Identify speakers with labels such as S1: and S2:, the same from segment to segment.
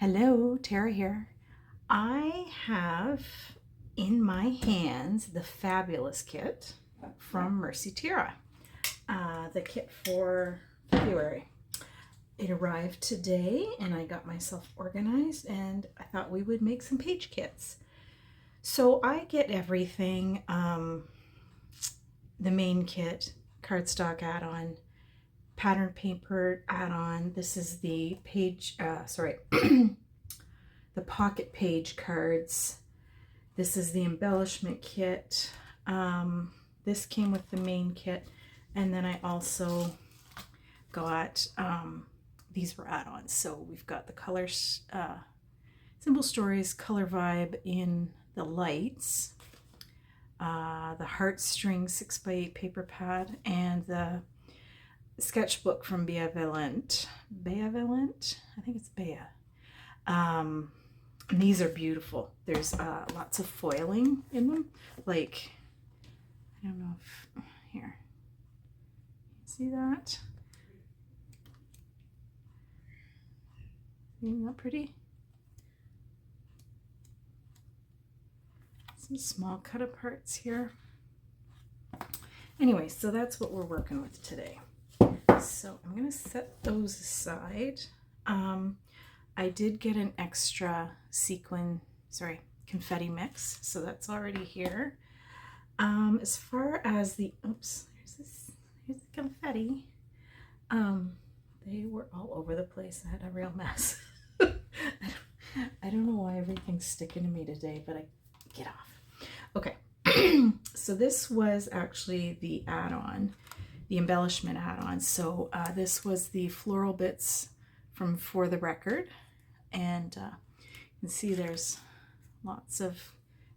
S1: Hello, Tara here. I have in my hands the fabulous kit from Mercy Tiara, the kit for February. It arrived today and I got myself organized and I thought we would make some page kits. So I get everything, the main kit, cardstock add-on, pattern paper add-on. This is the page, the pocket page cards. This is the embellishment kit. This came with the main kit. And then I also got, these were add-ons. So we've got the colors, Simple Stories Color Vibe in the lights, the Heartstring 6x8 paper pad, and the sketchbook from Beavalent. I think it's Bea. And these are beautiful. There's lots of foiling in them. Like, I don't know if, here, see that? Isn't that pretty? Some small cut aparts here. Anyway, so that's what we're working with today. So I'm going to set those aside. I did get an extra confetti mix, so that's already here. As far as the, here's the confetti. They were all over the place. I had a real mess. I don't know why everything's sticking to me today, but get off. Okay, so this was actually the add-on, the embellishment add-on. So this was the floral bits from For the Record, and you can see there's lots of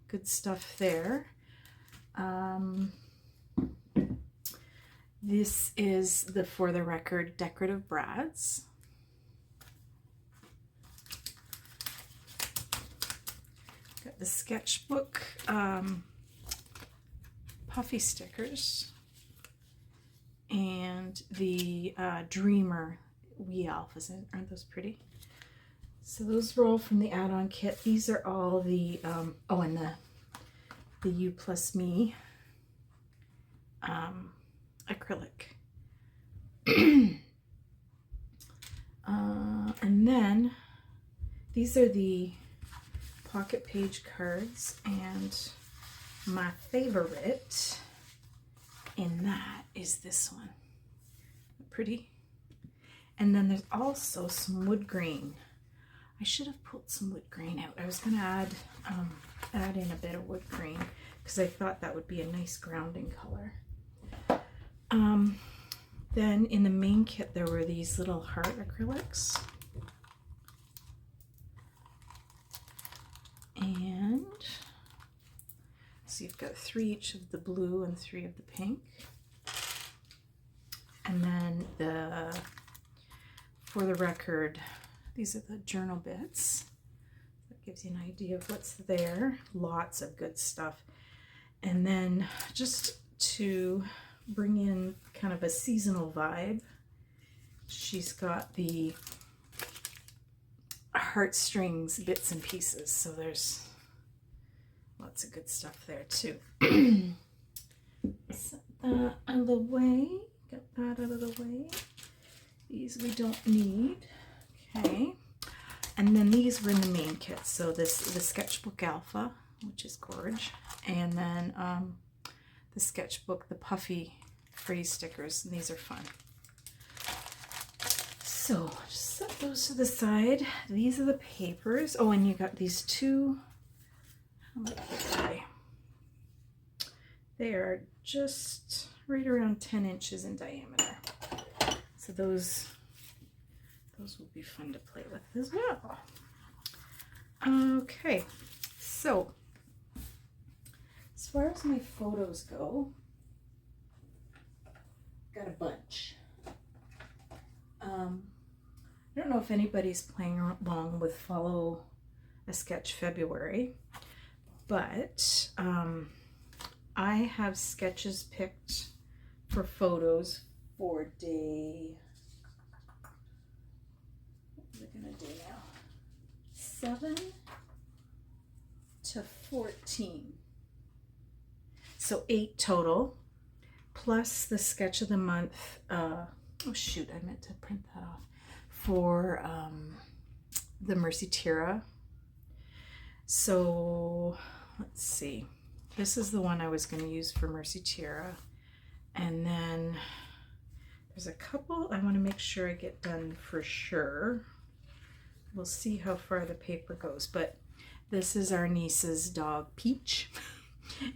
S1: good stuff there. This is the For the Record decorative brads. Got the sketchbook puffy stickers and the Dreamer wee alphas. Aren't those pretty? So those were all from the add-on kit. These are all the and the You Plus Me acrylic. And then these are the pocket page cards, and my favorite in that is this one. Pretty. And then there's also some wood grain. I should have pulled some wood grain out. I was going to add in a bit of wood grain because I thought that would be a nice grounding color. Then in the main kit there were these little heart acrylics. And so you've got 3 each of the blue and 3 of the pink. And then For the Record, these are the journal bits. That gives you an idea of what's there. Lots of good stuff. And then just to bring in kind of a seasonal vibe, she's got the Heartstrings bits and pieces. So there's lots of good stuff there too. Set that out of the way. Get that out of the way. These we don't need. Okay. And then these were in the main kit. So the sketchbook alpha, which is gorge, and then the sketchbook, the puffy phrase stickers, and these are fun. So just set those to the side. These are the papers. Oh, and you got these 2. How much are they? They are just right around 10 inches in diameter. So those will be fun to play with as well. Okay, so as far as my photos go, got a bunch. I don't know if anybody's playing along with Follow a Sketch February, but I have sketches picked for photos for day, what was I gonna do now? 7 to 14. So 8 total, plus the sketch of the month. Oh shoot, I meant to print that off for the Mercy Tiara. So let's see. This is the one I was going to use for Mercy Tiara. And then there's a couple I want to make sure I get done for sure. We'll see how far the paper goes, but this is our niece's dog Peach,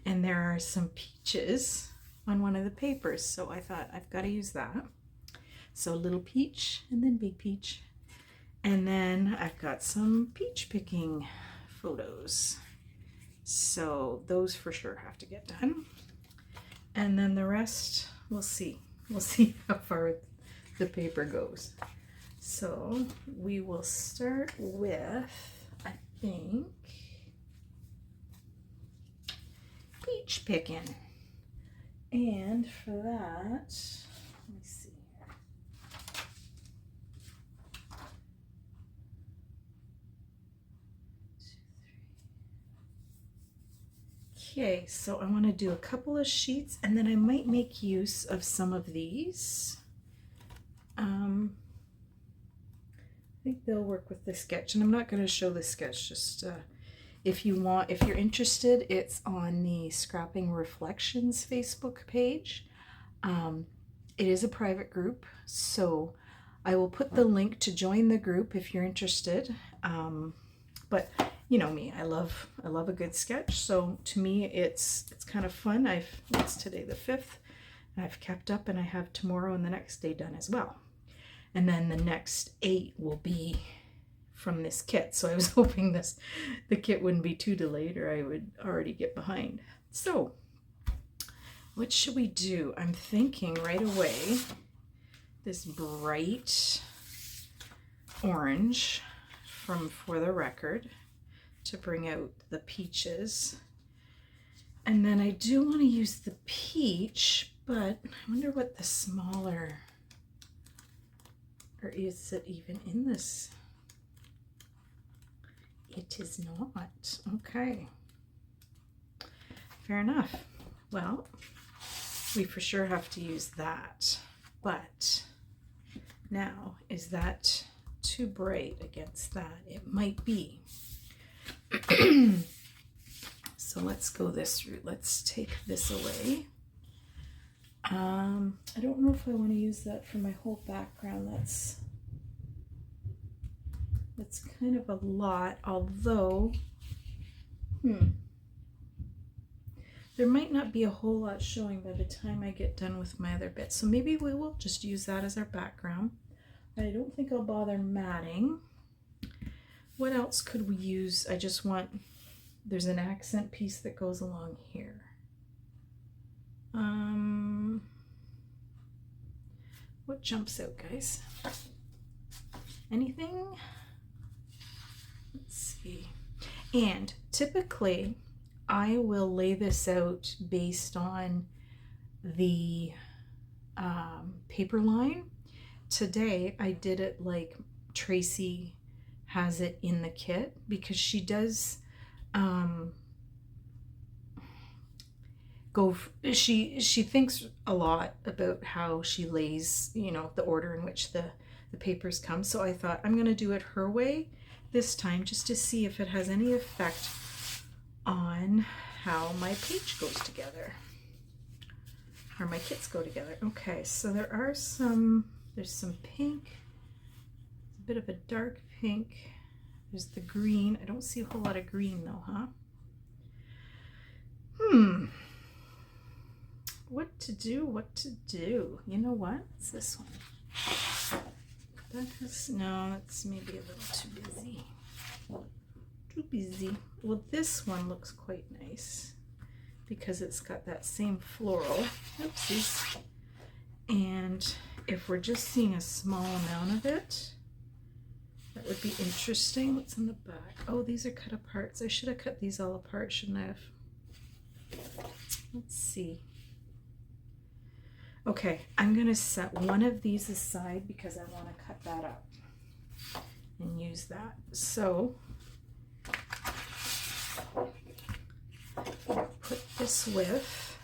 S1: and there are some peaches on one of the papers, so I thought I've got to use that. So little Peach and then big Peach, and then I've got some peach picking photos, so those for sure have to get done, and then the rest we'll see how far the paper goes. So we will start with, I think, peach picking. And for that, let me see here. Okay, so I want to do a couple of sheets, and then I might make use of some of these. I think they'll work with the sketch, and I'm not going to show the sketch, just if you're interested, it's on the Scrapping Reflections Facebook page. It is a private group, so I will put the link to join the group if you're interested. But you know me, I love a good sketch, so to me it's kind of fun. It's today the 5th, and I've kept up, and I have tomorrow and the next day done as well. And then the next 8 will be from this kit. So I was hoping the kit wouldn't be too delayed, or I would already get behind. So what should we do? I'm thinking right away this bright orange from For the Record to bring out the peaches. And then I do want to use the peach, but I wonder what the smaller, or is it even in this? It is not. Okay. Fair enough. Well, we for sure have to use that. But now, is that too bright against that? It might be. So let's go this route. Let's take this away. I don't know if I want to use that for my whole background. That's kind of a lot, although there might not be a whole lot showing by the time I get done with my other bits. So maybe we will just use that as our background. I don't think I'll bother matting. What else could we use? There's an accent piece that goes along here. What jumps out, guys? Anything? Let's see. And typically I will lay this out based on the paper line. Today I did it like Tracy has it in the kit, because she does she thinks a lot about how she lays, the order in which the papers come. So I thought I'm going to do it her way this time, just to see if it has any effect on how my page goes together, or my kits go together. Okay, so there's some pink, a bit of a dark pink. There's the green. I don't see a whole lot of green though, huh? What to do? You know what? It's this one. No, it's maybe a little too busy. Too busy. Well, this one looks quite nice because it's got that same floral. Oopsies. And if we're just seeing a small amount of it, that would be interesting. What's in the back? Oh, these are cut apart. I should have cut these all apart, shouldn't I have? Let's see. Okay, I'm going to set one of these aside because I want to cut that up and use that. So put this with.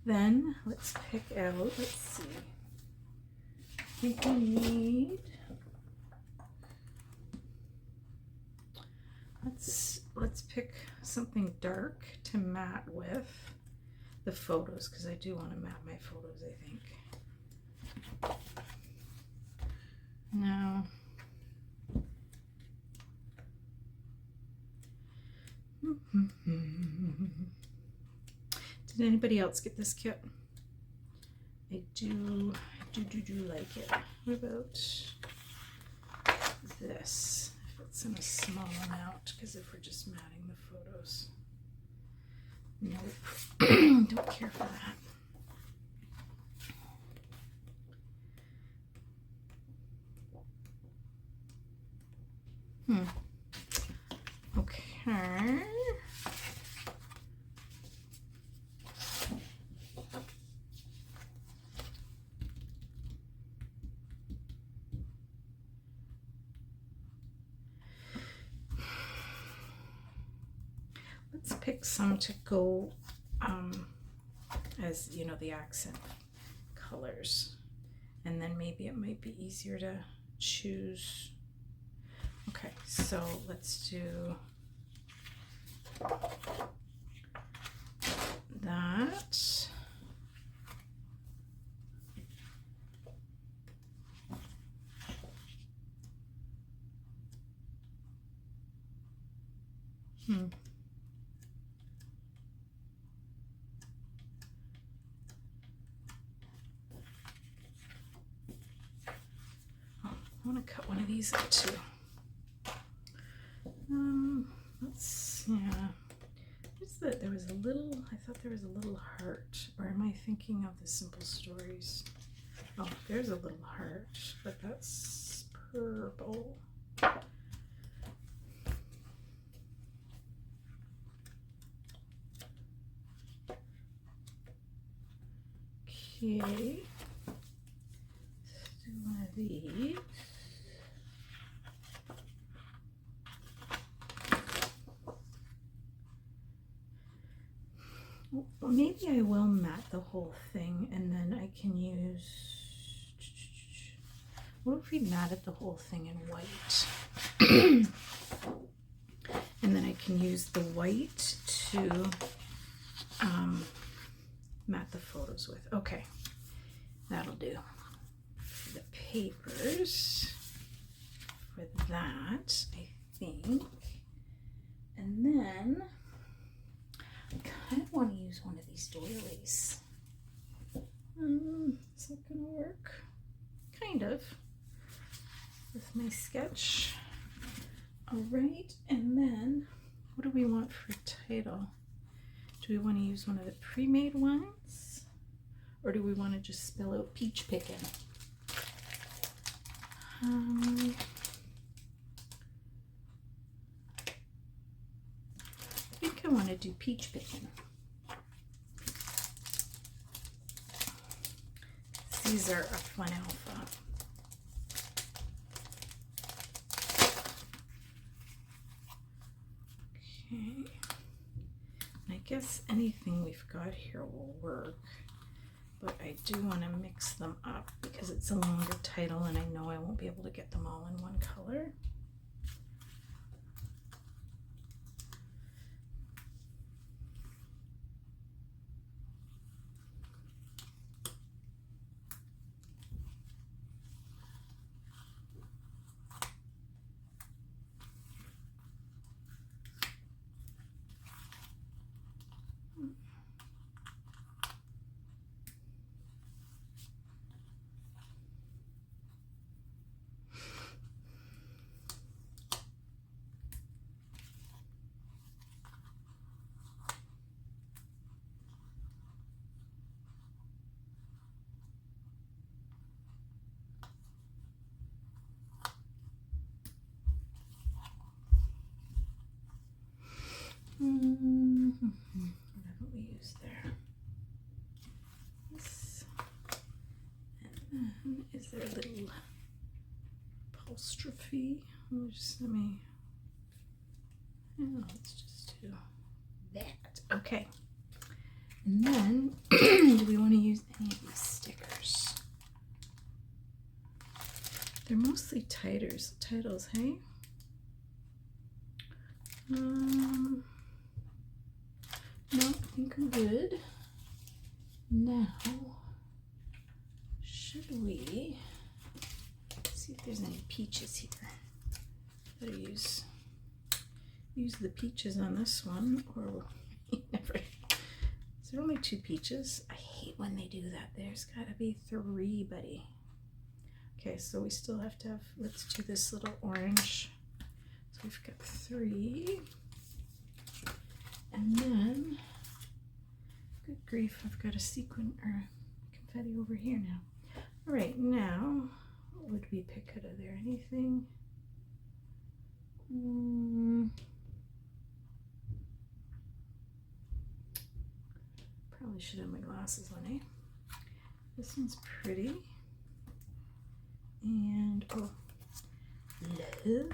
S1: Then let's pick out, let's see, I think we need, let's pick something dark to mat with the photos, because I do want to mat my photos, I think. Now, did anybody else get this kit? I do like it. What about this? If it's in a small amount, because if we're just matting the photos. Nope. Don't care for that. Okay. Let's pick some to go as, you know, the accent colors. And then maybe it might be easier to choose. Okay, so let's do that. I want to cut one of these out too. There was a little, I thought there was a little heart, or am I thinking of the Simple Stories? Oh, there's a little heart, but that's purple. Okay, let's do one of these. Well, maybe I will mat the whole thing, and then I can use, what if we matted the whole thing in white? And then I can use the white to mat the photos with. Okay, that'll do. For the papers, for that, I think. And then I kind of want to use one of these doilies. Is that going to work? Kind of. With my sketch. All right, and then what do we want for title? Do we want to use one of the pre-made ones? Or do we want to just spell out peach picking? I think I want to do peach picking. These are a fun alpha. Okay. And I guess anything we've got here will work, but I do want to mix them up because it's a longer title and I know I won't be able to get them all in one color. What haven't we used there? This. And then is there a little apostrophe? Let me, let's just do that. Perfect. Okay. And then, do we want to use any of these stickers? They're mostly titles, hey? No, I think I'm good. Now, should we see if there's any peaches here? Better use the peaches on this one, or never. Is there only 2 peaches? I hate when they do that. There's gotta be 3, buddy. Okay, so we still have to have, let's do this little orange. So we've got 3. And then, good grief, I've got a sequin or confetti over here now. All right, now, what would we pick out of there? Anything? Probably should have my glasses on, eh? This one's pretty. And, oh, love.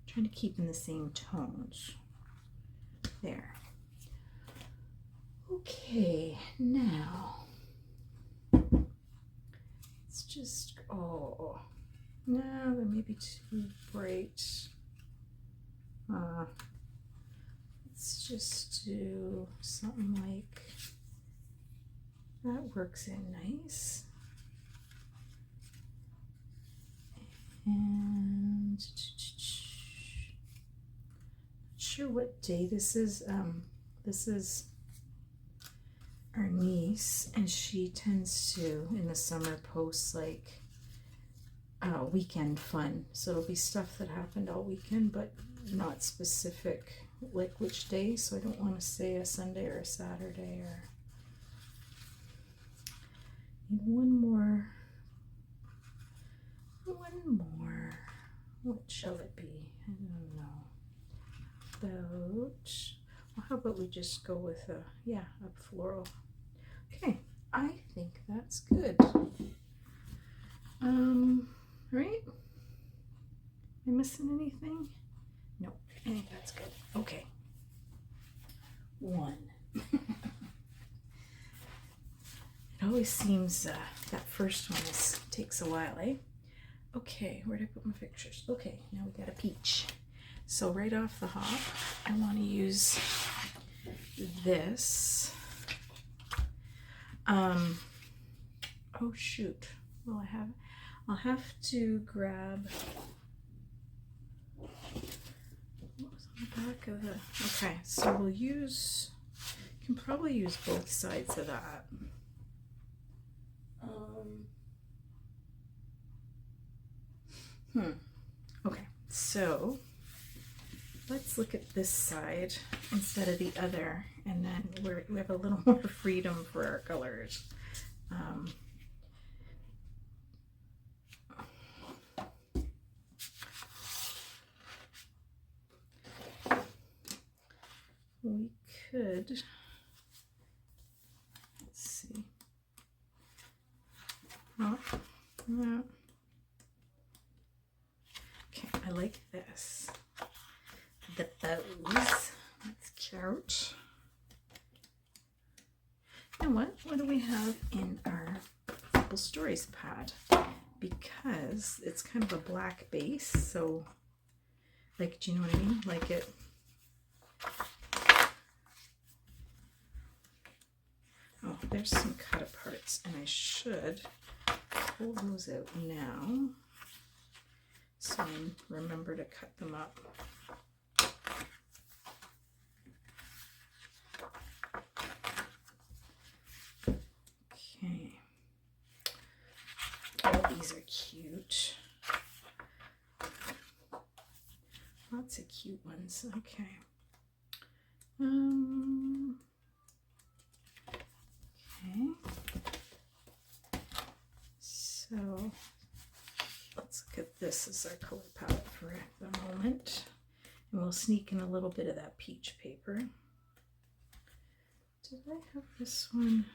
S1: Trying to keep in the same tones. There. Okay, now, it's just, oh, no, that may be too bright. Let's just do something like, that works in nice. And not sure what day this is. This is our niece, and she tends to in the summer post like weekend fun. So it'll be stuff that happened all weekend, but not specific like which day. So I don't want to say a Sunday or a Saturday or. Need one more. What shall it be? I don't know. Well, how about we just go with a floral. Okay, I think that's good. Right? Am I missing anything? No, I think that's good. Okay. 1. It always seems that first one takes a while, eh? Okay, where did I put my pictures? Okay, now we got a peach. So right off the hop, I want to use this. Oh shoot. Well, I'll have to grab. What was on the back of the? Okay, so we'll use. Can probably use both sides of that. Okay, so let's look at this side instead of the other, and then we have a little more freedom for our colors. We could, let's see. Oh, no. Okay, I like this. The bows. That's cute. And what do we have in our Simple Stories pad? Because it's kind of a black base, so like, do you know what I mean? Like it. Oh, there's some cut aparts, and I should pull those out now so I remember to cut them up. Okay. Oh, these are cute. Lots of cute ones. Okay. Okay. So let's look at this as our color palette for the moment. And we'll sneak in a little bit of that peach paper. Did I have this one?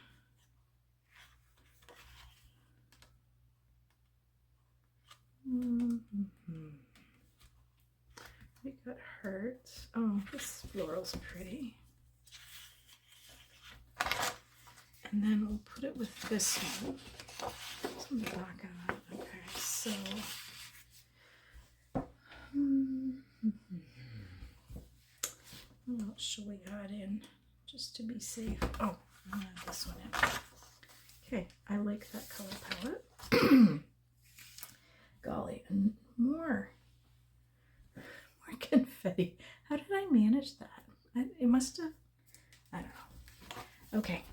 S1: We got hearts. Oh, this floral's pretty. And then we'll put it with this one. It's on the back of that. Okay, so what else shall we add in just to be safe? Oh, I'm gonna add this one in. Okay, I like that color palette. Golly, and more confetti. How did I manage that? It must have, I don't know. Okay,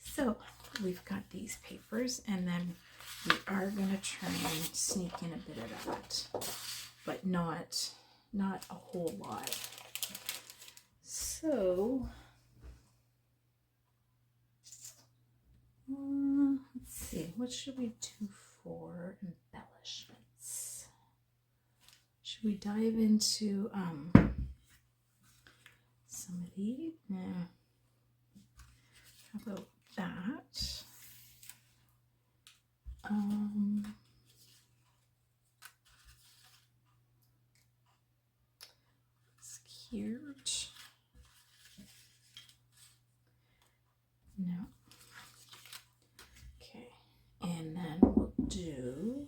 S1: so we've got these papers, and then we are going to try and sneak in a bit of that, but not a whole lot. So let's see, what should we do for embellishments? Should we dive into some of these? Nah. How about that? It's cute. No. Okay, and then we'll do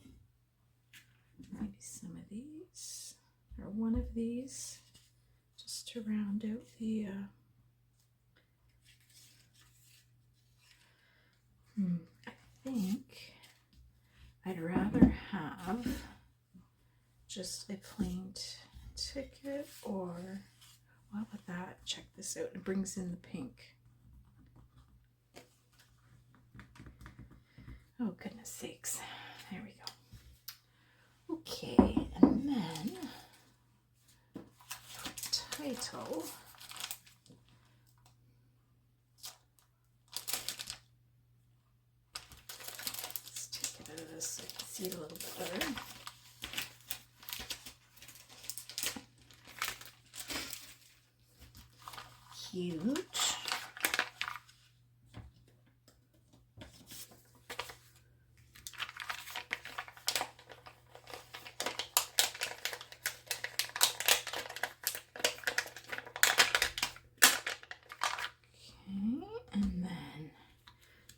S1: maybe some of these, or one of these, just to round out the I think I'd rather have just a plain ticket, or how about that? Check this out. It brings in the pink. Oh, goodness sakes. There we go. Okay, and then title. Let's take it out of this so I can see it a little bit better. Cute.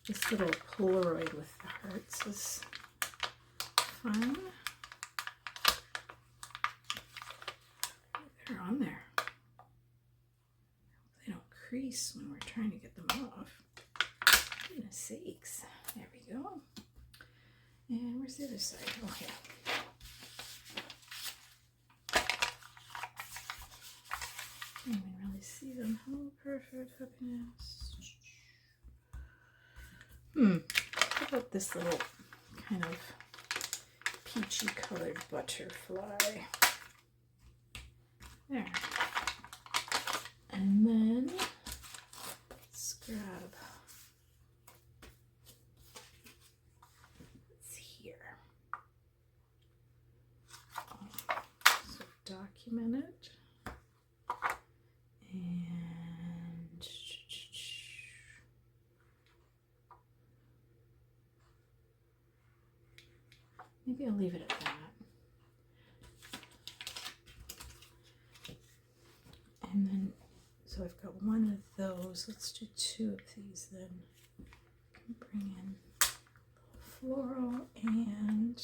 S1: This little Polaroid with the hearts is fun. They're on there. They don't crease when we're trying to get them off. Goodness sakes. There we go. And where's the other side? Oh, yeah. Can't even really see them. Oh, perfect. Happiness. How about this little kind of peachy colored butterfly? There. And then let's grab what's here. So document it. And maybe I'll leave it at that. And then, so I've got one of those. Let's do two of these then. Bring in floral and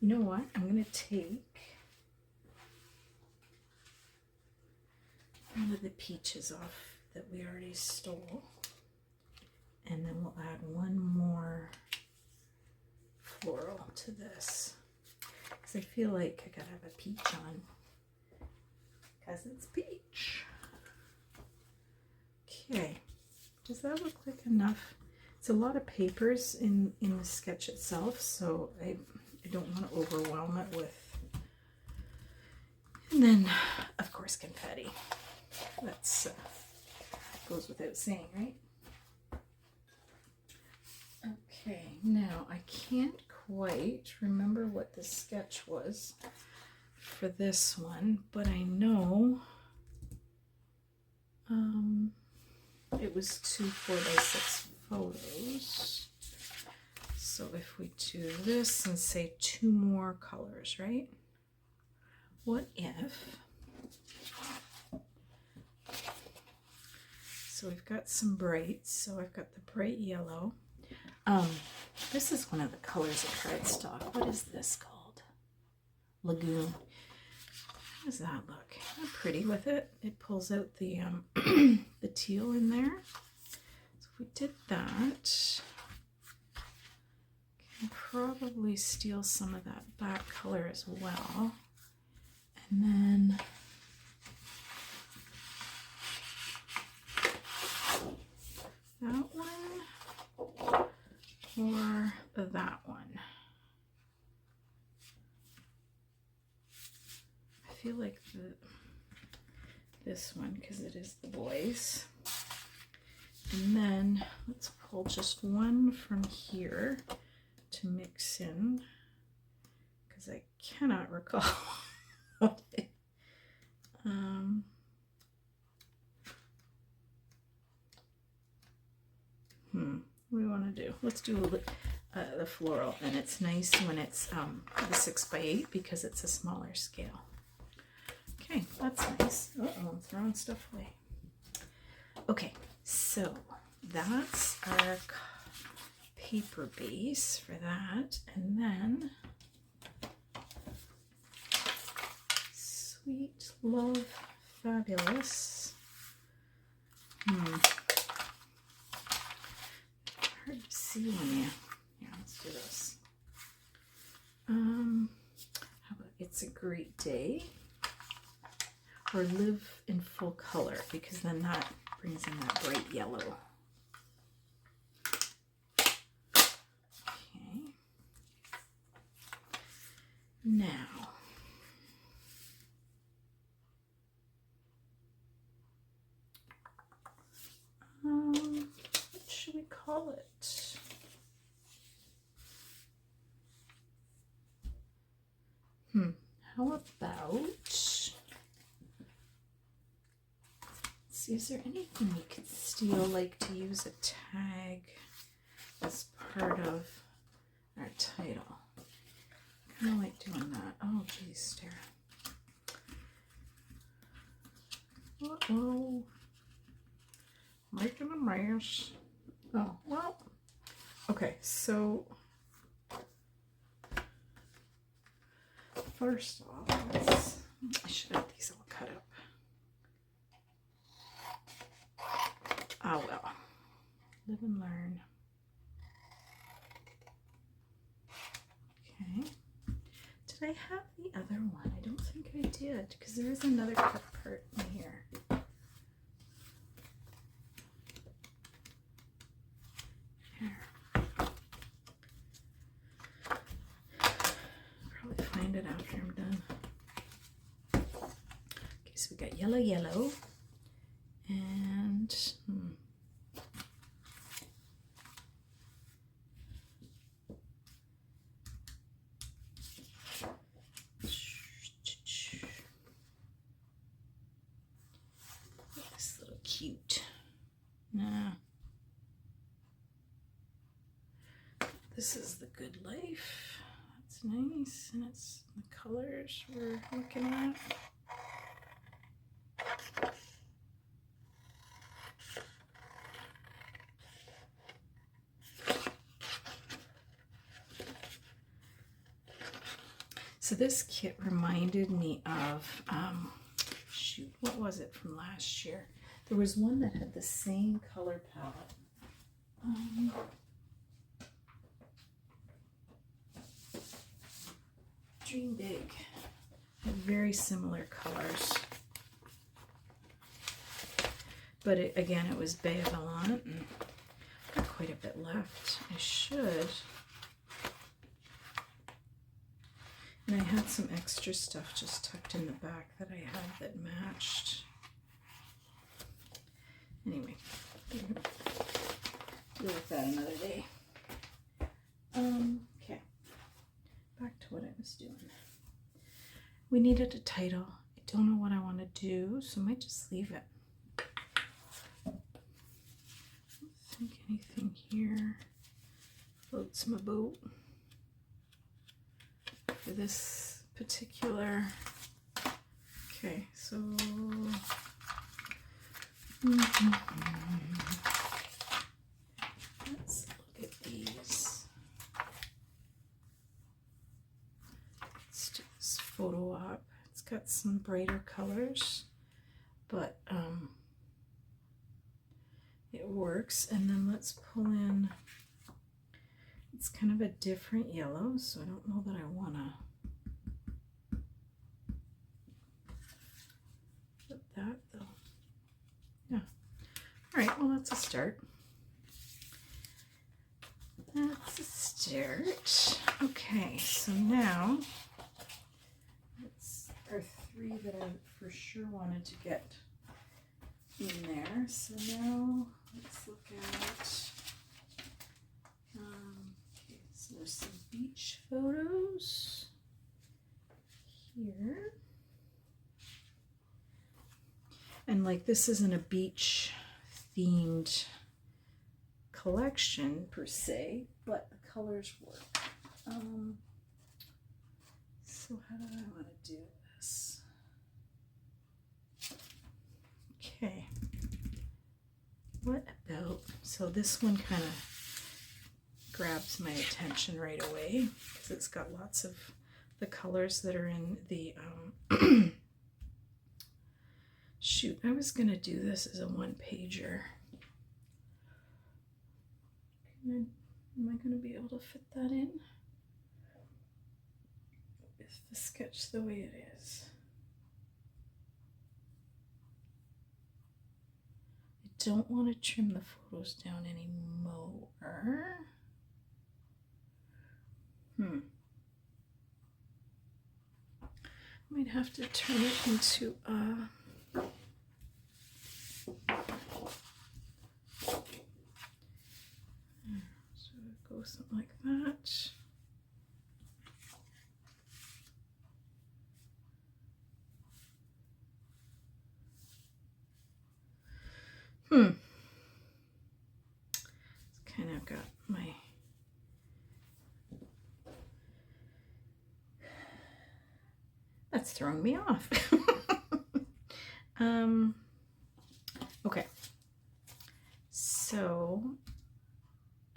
S1: you know what? I'm going to take one of the peaches off that we already stole. And then we'll add one more floral to this. Because I feel like I gotta have a peach on. Because it's peach. Okay. Does that look like enough? It's a lot of papers in the sketch itself, so I don't want to overwhelm it with. And then, of course, confetti. That's goes without saying, right? Okay, now I can't quite remember what the sketch was for this one, but I know it was 2 4x6 photos. So if we do this and say 2 more colors, right? What if so we've got some brights. So I've got the bright yellow. This is one of the colors of cardstock. What is this called? Lagoon. How does that look? I'm pretty with it. It pulls out the the teal in there. So if we did that, can probably steal some of that black color as well. And then that one or that one. I feel like this one, because it is the boys. And then let's pull just one from here to mix in, because I cannot recall what it, what do we want to do? Let's do the floral, and it's nice when it's the 6x8 because it's a smaller scale. Okay, that's nice. Uh-oh, I'm throwing stuff away. Okay, so that's our paper base for that, and then Sweet Love Fabulous. Hard to see when you. Yeah, let's do this. How about It's a Great Day, or Live in Full Color, because then that brings in that bright yellow. Okay. Now, what should we call it? How about, see, is there anything we could steal, like to use a tag as part of our title? I kind of like doing that. Oh, geez, Tiara. Uh-oh. Making a mess. Oh, well. Okay, so first off, I should have these all cut up. Oh well. Live and learn. Okay. Did I have the other one? I don't think I did, because there is another cut part in here. Probably find it after I'm done. Okay, so we got yellow, yellow, and this little cute. Nah. This is The Good Life. That's nice, and it's the colors we're looking at. So this kit reminded me of, shoot, what was it from last year? There was one that had the same color palette. Dream Big. Had very similar colors. But it, again, it was Bayavant, and I've got quite a bit left. I should. And I had some extra stuff just tucked in the back that I had that matched. Anyway, deal with that another day. Okay, back to what I was doing. We needed a title. I don't know what I want to do, so I might just leave it. I don't think anything here floats my boat for this particular. Okay, so Let's look at these. Let's do this photo op. It's got some brighter colors, but it works. And then let's pull in, it's kind of a different yellow, so I don't know that I want to put that though. Yeah. All right, well, that's a start. That's a start. Okay, so now that's our 3 that I for sure wanted to get in there. So now let's look at, okay, so there's some beach photos here. And like, this isn't a beach themed collection per se, but the colors work. So how do I want to do this? Okay. What about, so this one kind of grabs my attention right away because it's got lots of the colors that are in the shoot, I was gonna do this as a 1-pager. Am I gonna be able to fit that in with the sketch the way it is? I don't want to trim the photos down anymore. Might have to turn it into a something like that. It's kind of got my, that's throwing me off. Okay, so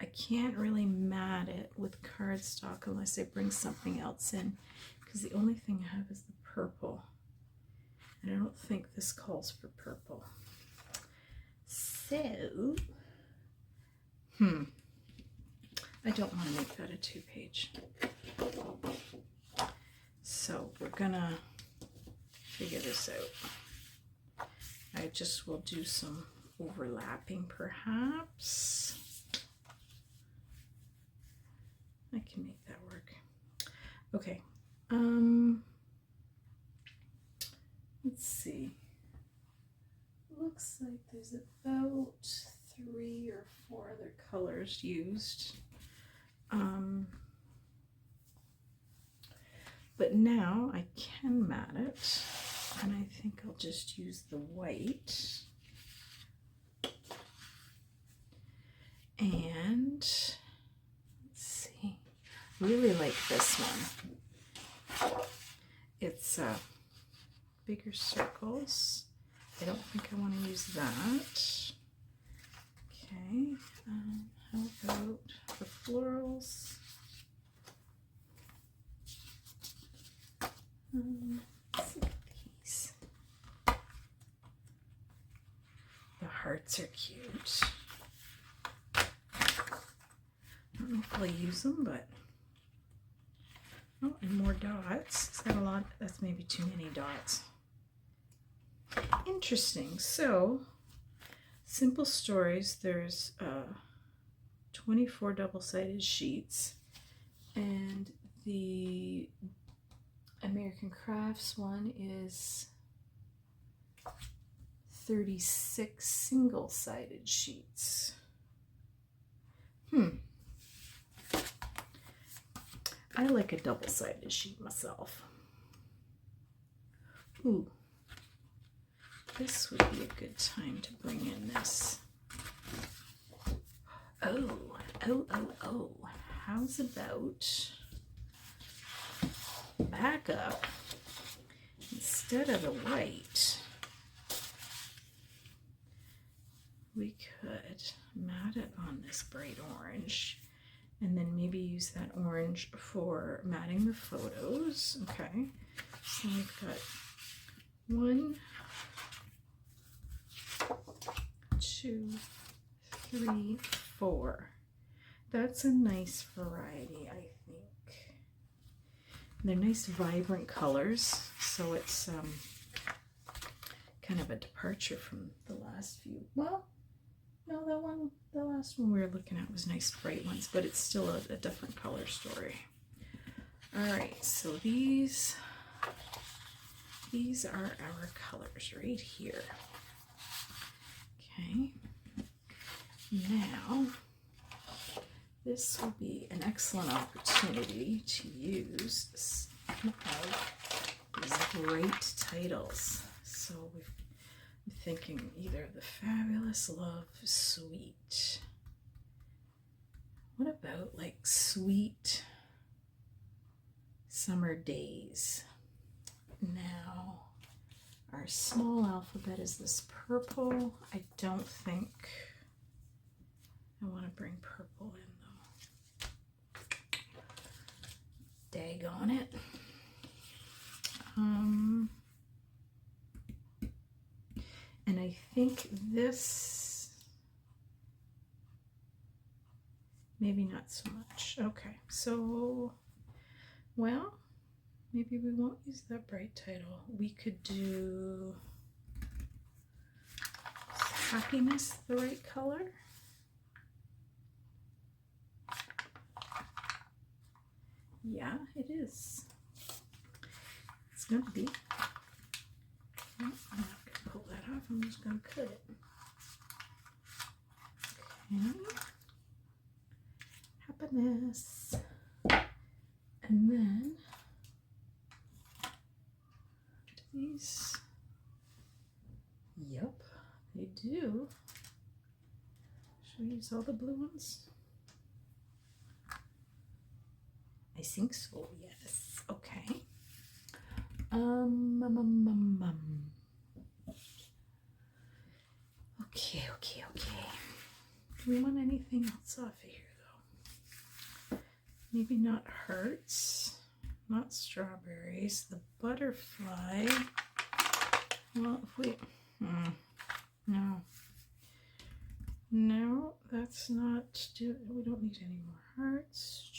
S1: I can't really mat it with cardstock unless I bring something else in, because the only thing I have is the purple, and I don't think this calls for purple. So, I don't want to make that a 2-page. So we're gonna figure this out. I just will do some overlapping perhaps. I can make that work. Okay. Let's see. Looks like there's about 3 or 4 other colors used. But now I can mat it, and I think I'll just use the white. And let's see, really like this one. It's bigger circles. I don't think I want to use that. Okay, how about the florals? Let's look at these. The hearts are cute. I don't know if I'll use them, but oh, and more dots. It's got a lot. That's maybe too many dots. Interesting. So, Simple Stories, there's 24 double-sided sheets, and the American Crafts one is 36 single-sided sheets. I like a double-sided sheet myself. Ooh. This would be a good time to bring in this. Oh. How's about back up, instead of the white, we could mat it on this bright orange and then maybe use that orange for matting the photos. Okay, so we've got 1, 2, 3, 4. That's a nice variety, I think. They're nice vibrant colors, so it's kind of a departure from the last few. Well, no, the last one we were looking at was nice bright ones, but it's still a different color story. All right, so these are our colors right here. Okay, now this will be an excellent opportunity to use some of these great titles. So I'm thinking either the Fabulous Love Sweet. What about like Sweet Summer Days? Now, our small alphabet is this purple. I don't think I want to bring purple in though. Daggone it. And I think this, maybe not so much. Okay, so, well, maybe we won't use that bright title. We could do, is Happiness the right color? Yeah, it is. It's gonna be. No, I'm not gonna pull that off. I'm just gonna cut it. Okay. Happiness. And then these. Yep, they do. Should we use all the blue ones? I think so, yes. Okay. Okay. Do we want anything else off of here, though? Maybe not hearts, not strawberries, the butterfly. Well, if we, no, that's not, we don't need any more hearts.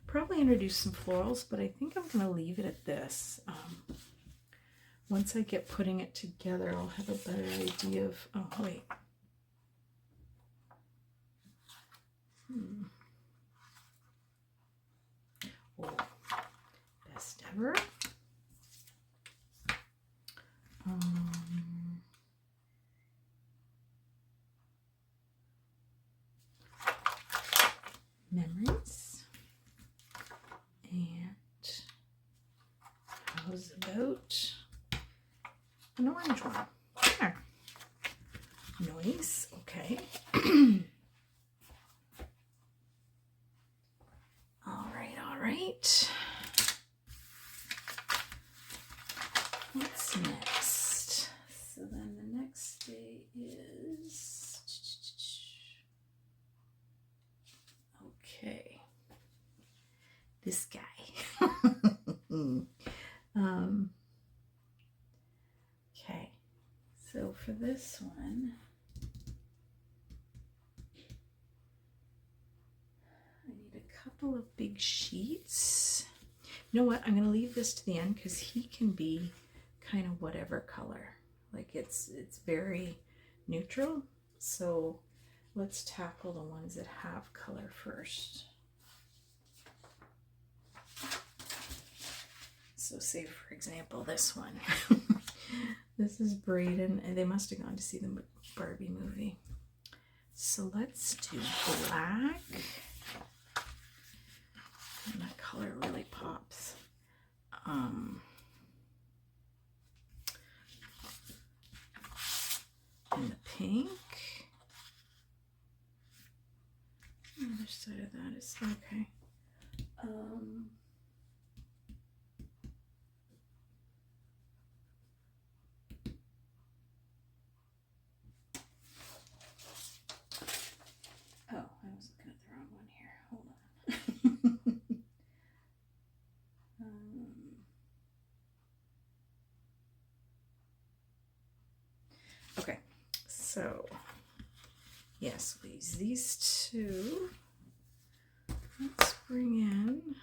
S1: Probably introduce some florals, but I think I'm going to leave it at this. Once I get putting it together, I'll have a better idea of, oh, wait. Oh, best ever. Memories. And how's about an orange one? There. Noise. Okay. All right. What's next? So then the next day is, okay, this guy. Okay, so for this one, I need a couple of big sheets. You know what? I'm going to leave this to the end because he can be kind of whatever color. Like it's very neutral. So let's tackle the ones that have color first. So say, for example, this one. This is Braden, and they must have gone to see the Barbie movie. So let's do black. And that color really pops. And the pink. The other side of that is okay. these two. Let's bring in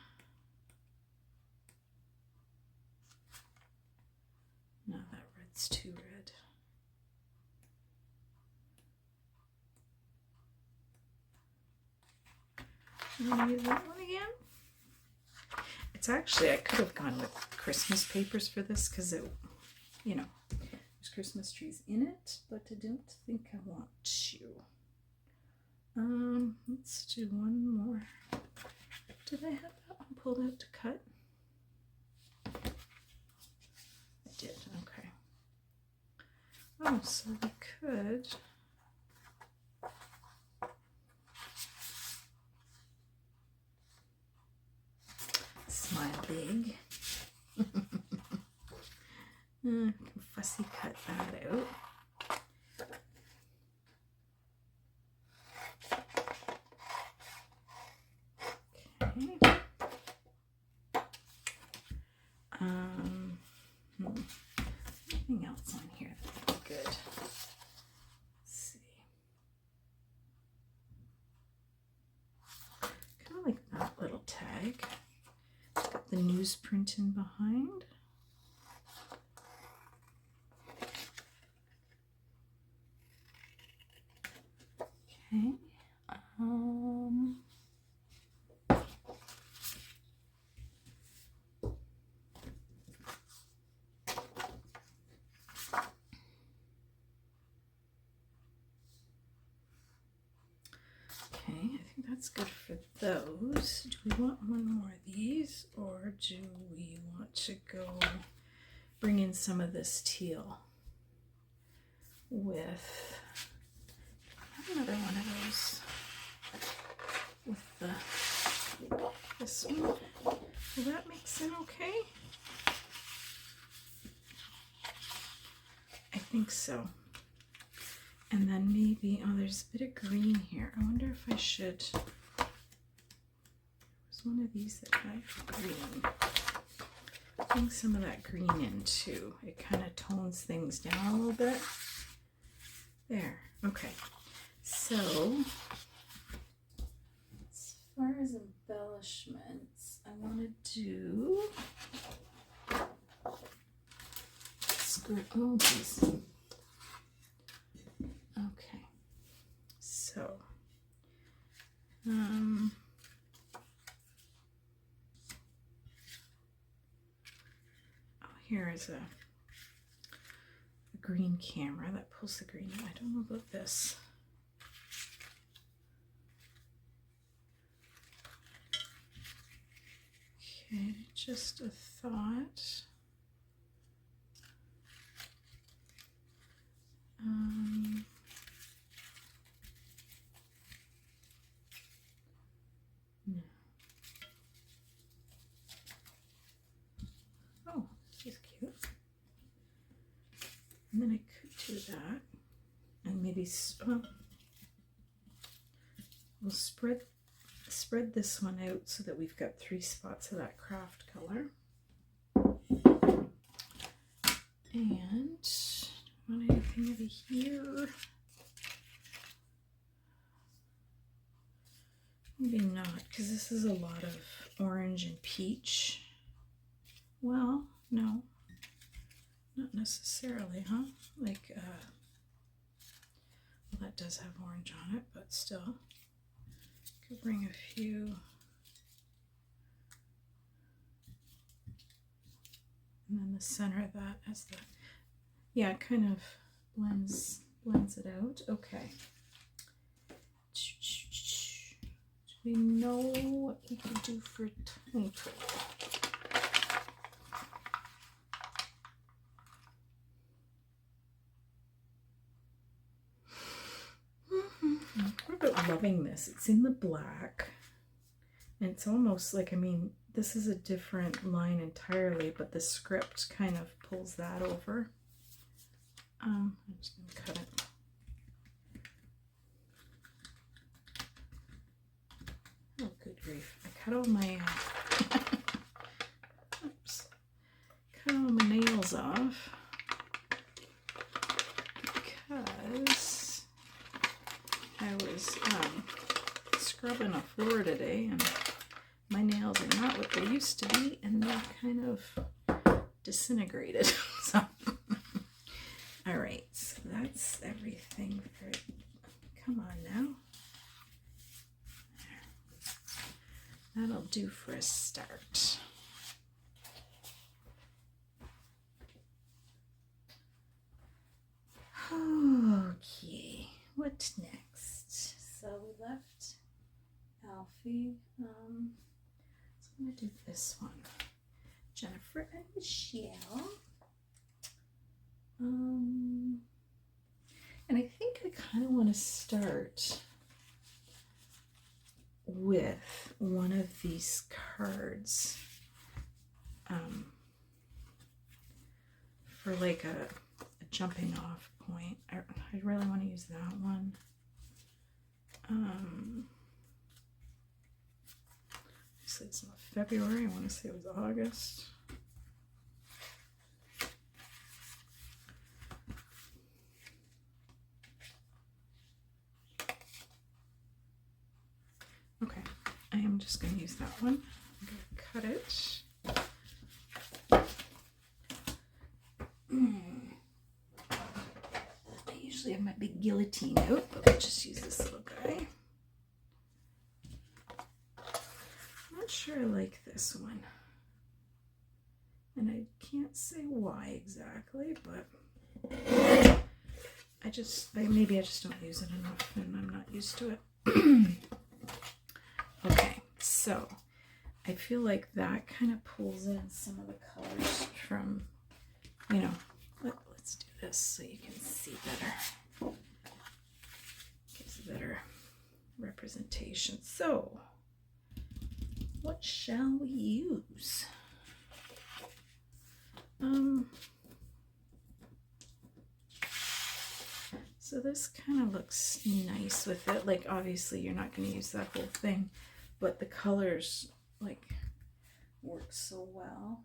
S1: no, that red's too red. I'm gonna use that one again. It's actually, I could have gone with Christmas papers for this because it, you know, there's Christmas trees in it, but I don't think I want to. Let's do one more. Did I have that one pulled out to cut? I did, okay. Oh, so we could smile big. Fussy cut that out. Okay. Anything else on here that would be good? Let's see. Kind of like that little tag. It's got the newsprint in behind. Okay. I think that's good for those. Do we want one more of these, or do we want to go bring in some of this teal with another one of those with this one? Will that mix in okay? I think so. And then maybe, oh, there's a bit of green here. I wonder if I should, there's one of these that had green. Bring some of that green in too. It kind of tones things down a little bit. There, okay. So, as far as embellishments, I want to do, oh geez. Okay, so, oh, here is a green camera that pulls the green in. I don't know about this. Okay, just a thought. No. Oh, this is cute. And then I could do that, and maybe we'll spread this one out so that we've got 3 spots of that craft color. And want anything over here? Maybe not, because this is a lot of orange and peach. Well, no, not necessarily, huh? Like, well, that does have orange on it, but still. Could bring a few. And then the center of that as the, yeah, it kind of blends it out. Okay. Do we know what we can do for twinkle? What about loving this? It's in the black. And it's almost like, I mean, this is a different line entirely, but the script kind of pulls that over. I'm just going to cut it. Oh, good grief. I cut all my, oops, cut all my nails off because I was scrubbing a floor today, and my nails are not what they used to be, and they're kind of disintegrated. So, all right, so that's everything for it. Come on now. That'll do for a start. Okay, what next? So we left Alfie. So I'm gonna do this one. Jennifer and Michelle. And I think I kind of want to start with one of these cards for like a jumping off point. I really want to use that one. So it's not February, I want to say it was August. Okay, I am just going to use that one. I'm going to cut it. I usually have my big guillotine out, but we'll just use this little guy. I'm not sure I like this one. And I can't say why exactly, but maybe I just don't use it enough and I'm not used to it. Okay, so I feel like that kind of pulls in some of the colors from, you know, let's do this so you can see better. Gives a better representation. So, what shall we use? So this kind of looks nice with it. Like, obviously you're not going to use that whole thing, but the colors like work so well.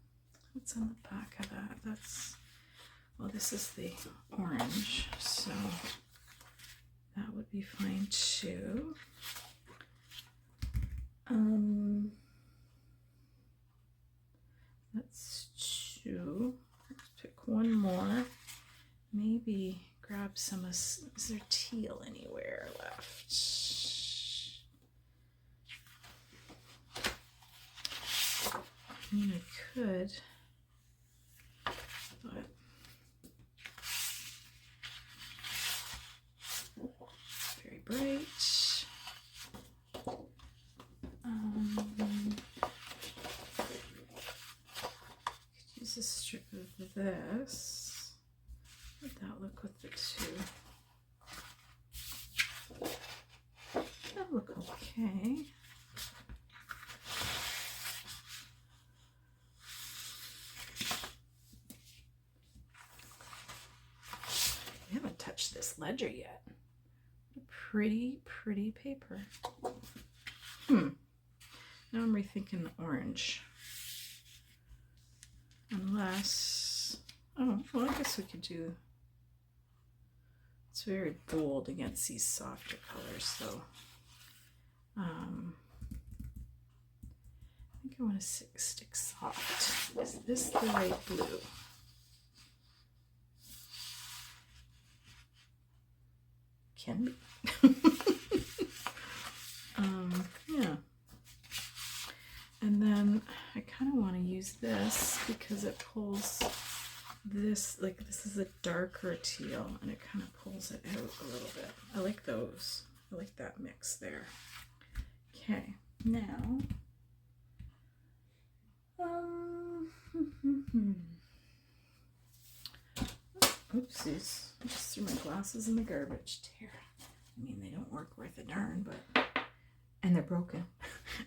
S1: What's on the back of that? That's, well, this is the orange, so that would be fine too. That's two. Let's pick one more. Maybe grab some of, is there teal anywhere left? I mean, I could, but very bright. Could use a strip of this. How would that look with the two? That'll look okay. We haven't touched this ledger yet. Pretty paper. Now I'm rethinking the orange. Unless, oh, well, I guess we could do, it's very bold against these softer colors, so I think I want to stick soft. Is this the right blue? Can be. Yeah. And then I kind of want to use this because it pulls this, like this is a darker teal and it kind of pulls it out a little bit. I like those. I like that mix there. Okay, now, oopsies, I just threw my glasses in the garbage. Tiara. I mean, they don't work worth a darn, but, and they're broken.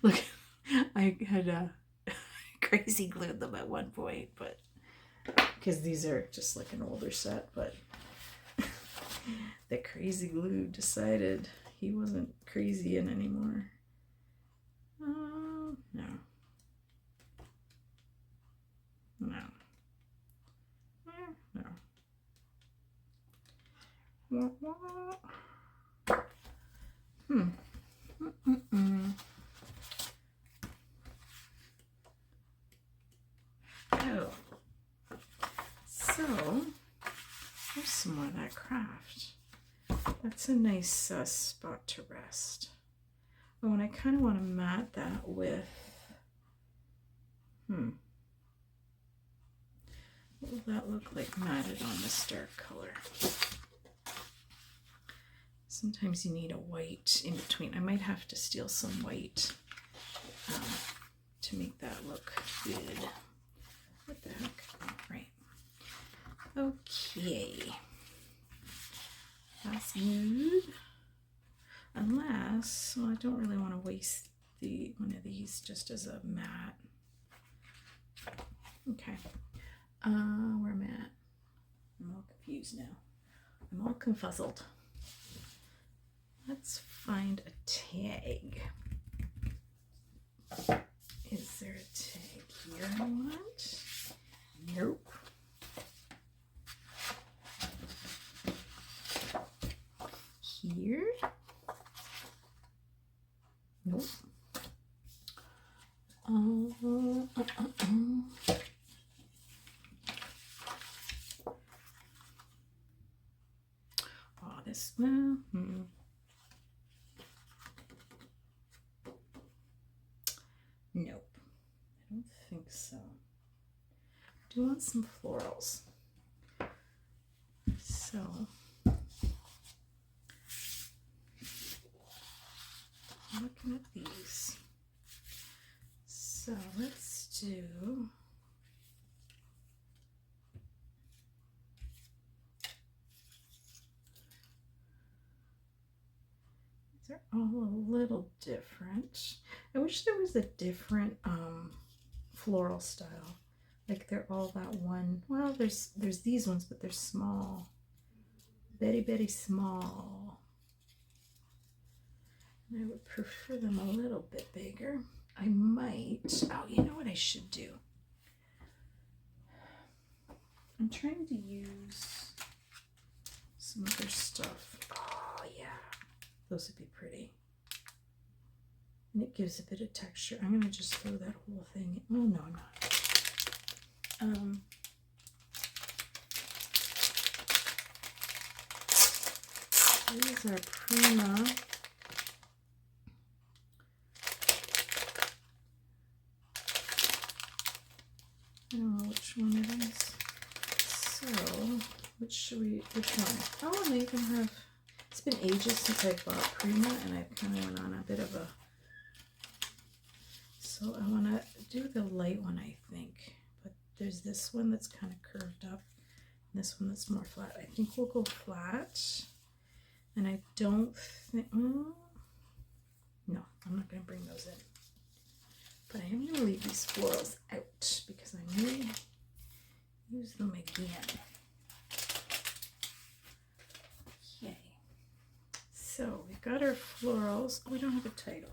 S1: Look, I had crazy glued them at one point, but, because these are just like an older set, but the crazy glue decided he wasn't crazy in anymore. No. No. No. Wah, wah. out. So there's some more of that craft. That's a nice spot to rest. Oh, and I kind of want to mat that with, what will that look like matted on this dark color? Sometimes you need a white in between. I might have to steal some white to make that look good. What the heck? Oh, right. Okay. That's good. Unless, well, I don't really want to waste one of these just as a mat. Okay. Where am I at? I'm all confused now. I'm all confuzzled. Let's find a tag. Is there a tag here I want? Nope. Here? Nope. Oh, this one. Nope. I don't think so. I do want some florals. So looking at these. So let's do these are all a little different. I wish there was a different floral style. Like they're all that one. Well, there's these ones, but they're small. Very small. And I would prefer them a little bit bigger. I might, oh, you know what I should do? I'm trying to use some other stuff. Oh yeah, those would be pretty. And it gives a bit of texture. I'm gonna just throw that whole thing in. Oh no, I'm not. These are Prima. I don't know which one it is. So, which one? Oh, and they even have, it's been ages since I bought Prima, and I kind of went on a bit of a, so I want to do the light one, I think. But there's this one that's kind of curved up, and this one that's more flat. I think we'll go flat. And I don't think, no, I'm not going to bring those in. But I am going to leave these florals out because I may use them again. Okay. So we've got our florals. Oh, we don't have a title.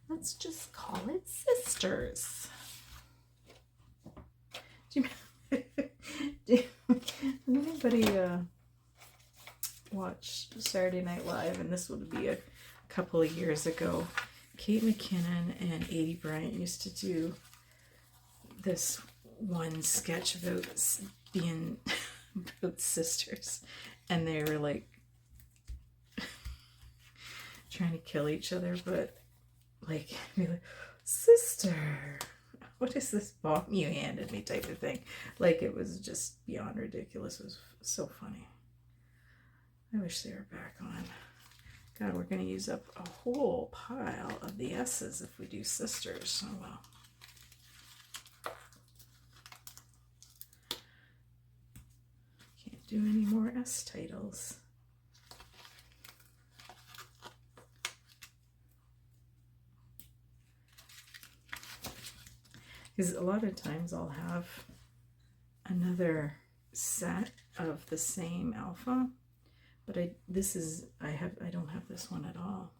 S1: Let's just call it Sisters. Do anybody watch Saturday Night Live? And this would be a couple of years ago. Kate McKinnon and Adie Bryant used to do this one sketch about being about sisters, and they were like trying to kill each other, but like be like, sister, what is this bomb you handed me type of thing. Like it was just beyond ridiculous. It was so funny. I wish they were back on. God, we're going to use up a whole pile of the S's if we do Sisters. Oh well. Can't do any more S titles. Because a lot of times I'll have another set of the same alpha, but I don't have this one at all.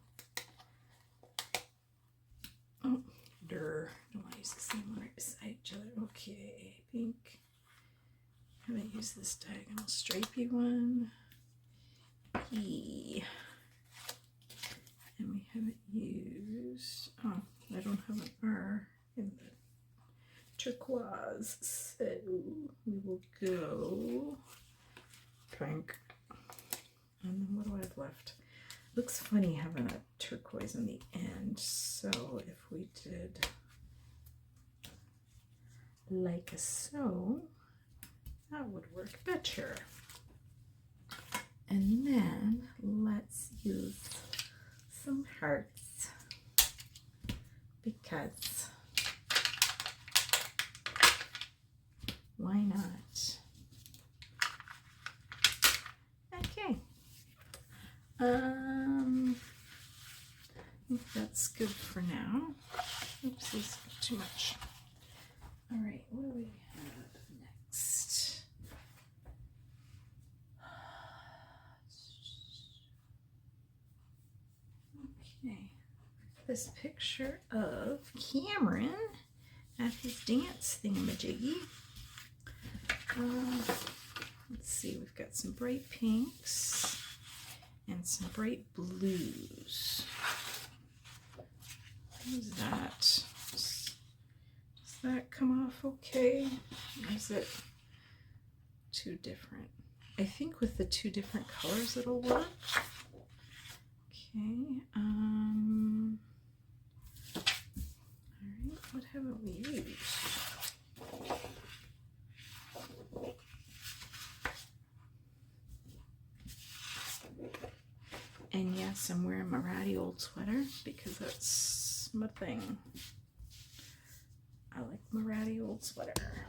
S1: Oh, don't want to use the same one right beside each other. Okay, pink. haven't used this diagonal stripey one. E. And we haven't used, oh, I don't have an R in the turquoise, so we will go pink. And then what do I have left? Looks funny having a turquoise on the end, so if we did like so, that would work better. And then let's use some hearts because why not? Okay. I think that's good for now. Oopsies, too much. All right, what do we have next? Okay, this picture of Cameron at his dance thingamajiggy. Let's see, we've got some bright pinks and some bright blues. How's that? Does that come off okay? Or is it too different? I think with the two different colors it'll work. Okay. Alright, what haven't we used? And yes, I'm wearing my ratty old sweater because that's my thing. I like my ratty old sweater.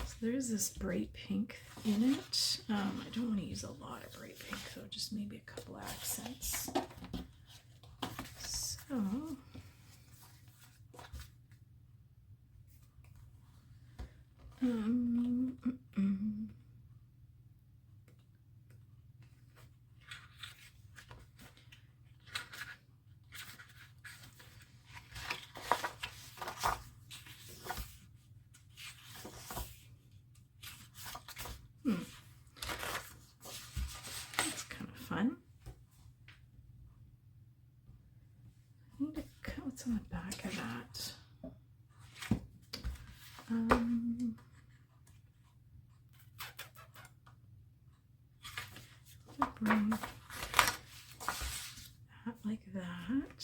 S1: So there's this bright pink in it. I don't want to use a lot of bright pink though, just maybe a couple accents. So that's kind of fun. I need to cut what's on the back of that. Bring that like that,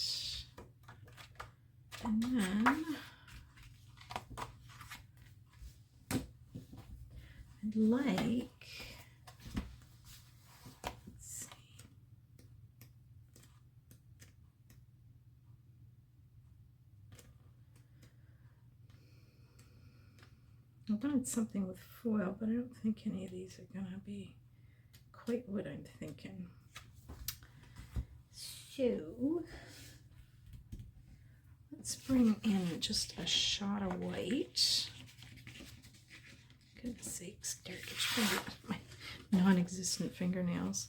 S1: and then I'd like, let's see, I wanted something with foil, but I don't think any of these are gonna be quite what I'm thinking. So let's bring in just a shot of white. Goodness sakes, Derek, get your finger, my non-existent fingernails.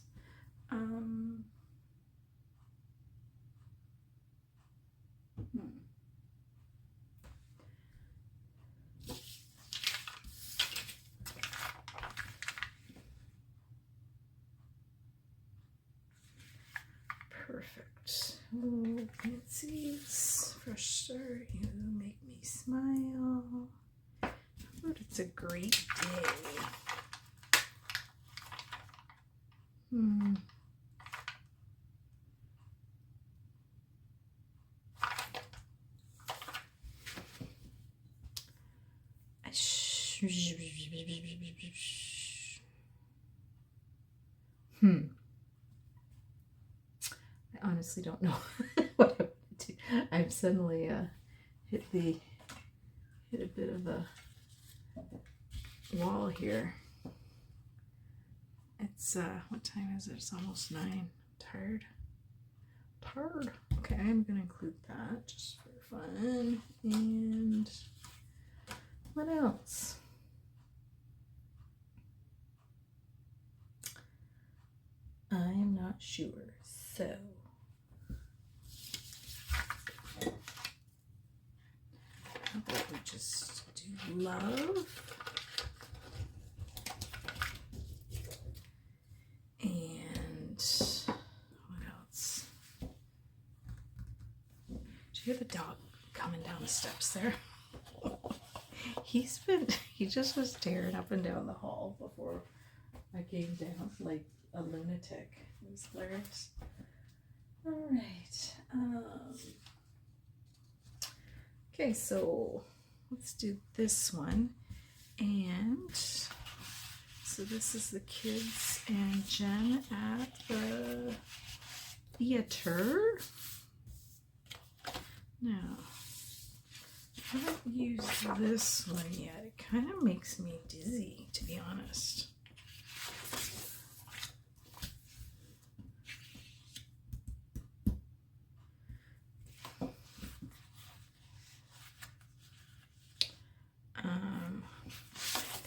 S1: Perfect. Oh, Nancy's fresh start. You make me smile. But it's a great day. I honestly don't know what I want to do. I've suddenly hit a bit of a wall here. It's what time is it? It's almost 9. I'm tired. Okay, I'm gonna include that just for fun. And what else? I'm not sure. So how that we just do love. And what else? Did you hear the dog coming down the steps there? He just was tearing up and down the hall before I came down like a lunatic. It was hilarious. All right. Okay, so let's do this one. And so this is the kids and Jen at the theater. Now, I haven't used this one yet. It kind of makes me dizzy, to be honest.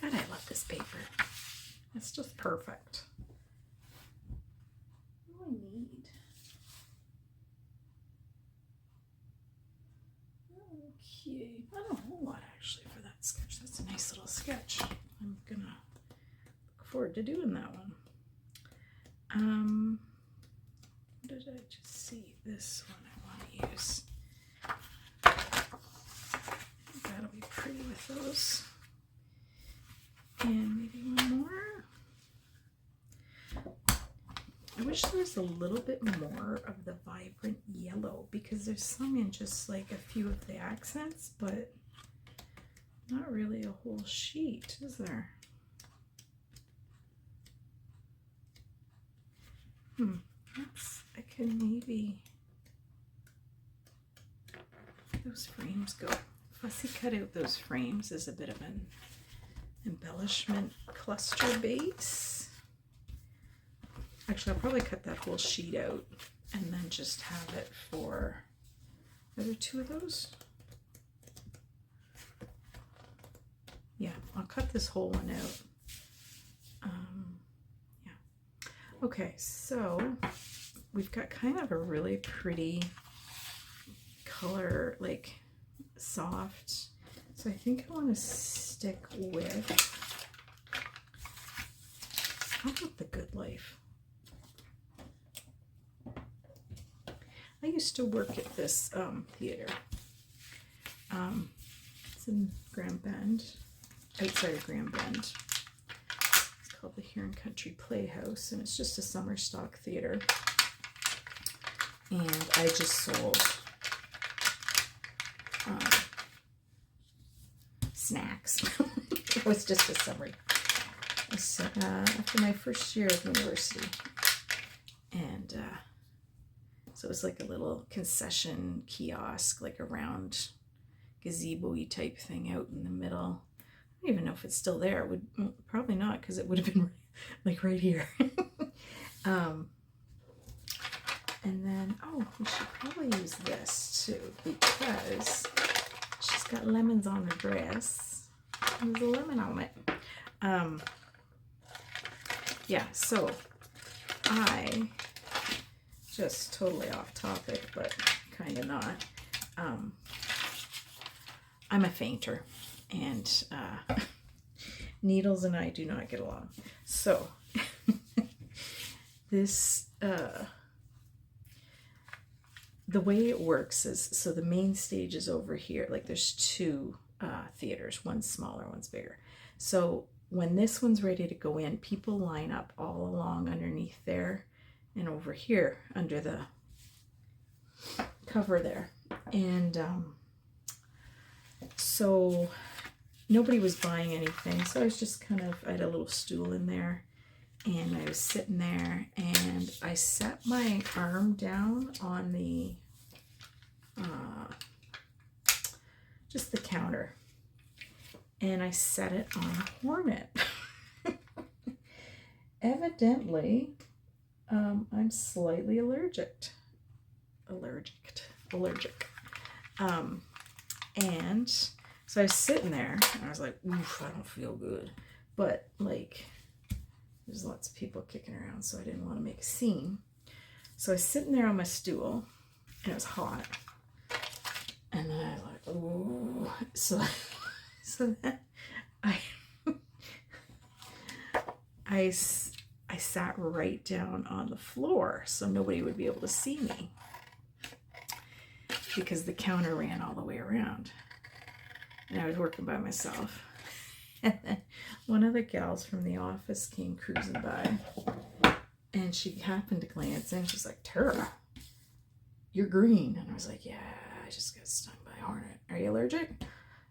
S1: God, I love this paper. It's just perfect. What do I need? Okay, not a whole lot actually for that sketch. That's a nice little sketch. I'm gonna look forward to doing that one. What did I just see? This one I want to use. That'll be pretty with those. And maybe one more. I wish there was a little bit more of the vibrant yellow, because there's some in just like a few of the accents, but not really a whole sheet, is there? I can maybe, those frames go. Fussy cut out those frames as a bit of an embellishment cluster base. Actually, I'll probably cut that whole sheet out and then just have it for, are there two of those? Yeah, I'll cut this whole one out. Yeah. Okay, so we've got kind of a really pretty color, like soft. So I think I want to stick with, how about the Good Life? I used to work at this theater. It's in Grand Bend, outside of Grand Bend. It's called the Huron Country Playhouse, and it's just a summer stock theater. And I just sold snacks. It was just a summary. So, after my first year of university, and so it was like a little concession kiosk, like a round gazebo-y type thing out in the middle. I don't even know if it's still there. It would probably not, because it would have been like right here. And then, oh, we should probably use this too, because she's got lemons on her dress. There's a lemon on it. Yeah, so I, just totally off topic, but kind of not. I'm a fainter, and needles and I do not get along. So this, the way it works is, so the main stage is over here. Like there's two theaters, one's smaller, one's bigger. So when this one's ready to go in, people line up all along underneath there and over here under the cover there. And so nobody was buying anything. So I was just kind of, I had a little stool in there, and I was sitting there, and I set my arm down on the, just the counter, and I set it on a hornet. Evidently, I'm slightly allergic. And so I was sitting there, and I was like, oof, I don't feel good. But like, there's lots of people kicking around, so I didn't want to make a scene. So I was sitting there on my stool, and it was hot. And then I like ooh, so then I, I, I sat right down on the floor so nobody would be able to see me because the counter ran all the way around and I was working by myself. And then one of the gals from the office came cruising by and she happened to glance in. She's like, Tara, you're green. And I was like, yeah, I just got stung by a hornet. Are you allergic?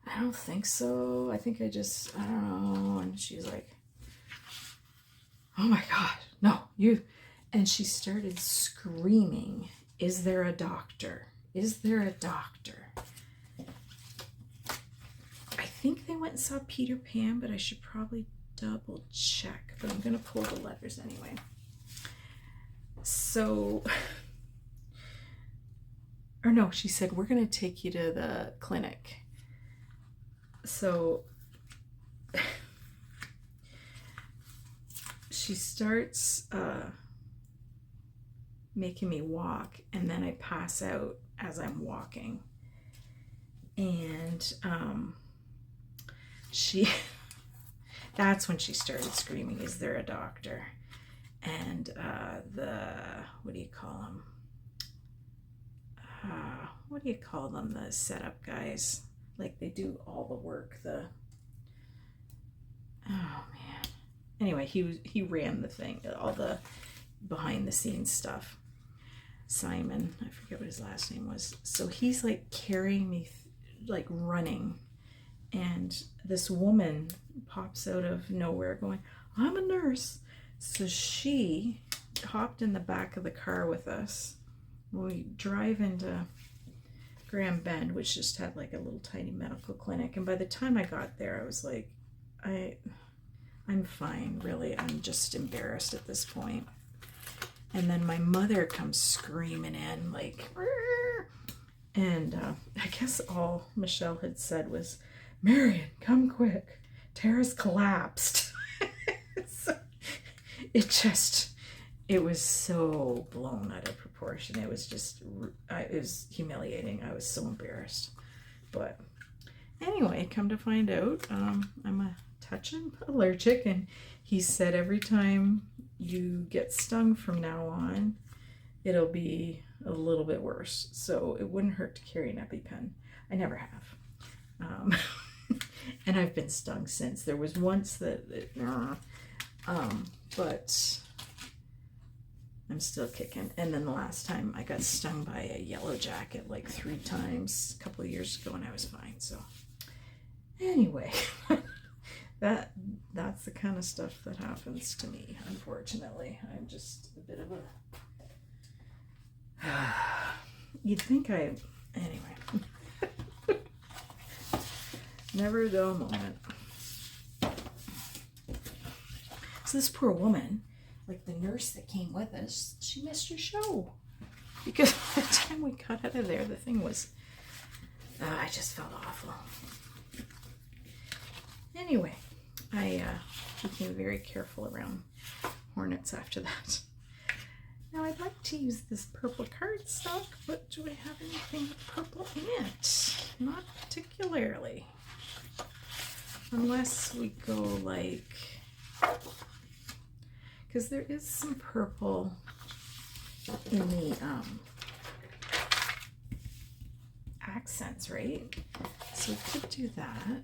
S1: I don't think so. I think I don't know. And she's like, oh my God, no, you. And she started screaming, is there a doctor? Is there a doctor? I think they went and saw Peter Pan, but I should probably double check. But I'm going to pull the letters anyway. So, or no, she said, we're going to take you to the clinic. So she starts making me walk, and then I pass out as I'm walking. And that's when she started screaming, is there a doctor? And what do you call them? What do you call them? The setup guys. Like they do all the work. Oh man. Anyway, he ran the thing, all the behind the scenes stuff. Simon, I forget what his last name was. So he's like carrying me, like running. And this woman pops out of nowhere going, I'm a nurse. So she hopped in the back of the car with us. We drive into Grand Bend, which just had like a little tiny medical clinic. And by the time I got there, I was like, I'm fine, really. I'm just embarrassed at this point. And then my mother comes screaming in, like, Rrr! And I guess all Michelle had said was, Marion, come quick. Tara's collapsed. So it was so blown out of proportion. It was just, it was humiliating. I was so embarrassed. But anyway, come to find out, I'm a touch allergic, and he said every time you get stung from now on, it'll be a little bit worse. So it wouldn't hurt to carry an EpiPen. I never have. And I've been stung since. There was once but I'm still kicking. And then the last time I got stung by a yellow jacket like 3 times a couple of years ago, and I was fine. So anyway, that's the kind of stuff that happens to me, unfortunately. I'm just a bit of a you'd think anyway. Never a dull moment. So this poor woman, like the nurse that came with us, she missed her show. Because by the time we got out of there, the thing was, I just felt awful. Anyway, I became very careful around hornets after that. Now I'd like to use this purple cardstock, but do I have anything with purple in it? Not particularly. Unless we go like, because there is some purple in the accents, right? So we could do that.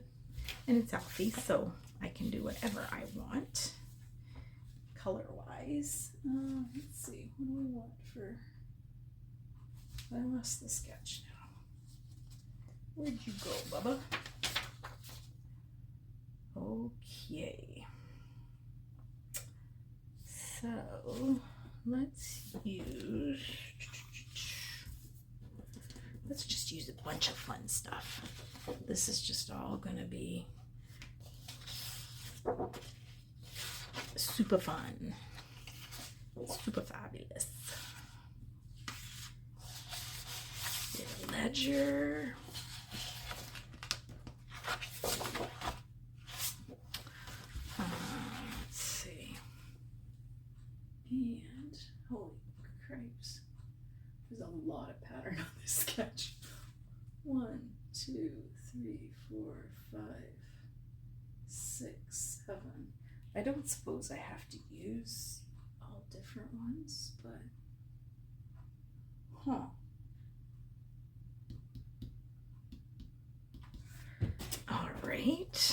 S1: And it's Alfie, so I can do whatever I want color-wise. Let's see, what do we want for, I lost the sketch now. Where'd you go, Bubba? Okay. So let's just use a bunch of fun stuff. This is just all gonna be super fun, super fabulous. Get a ledger. Let's see. And holy cripes, there's a lot of pattern on this sketch. 1, 2, 4, 5, 6, 7. I don't suppose I have to use all different ones, but All right.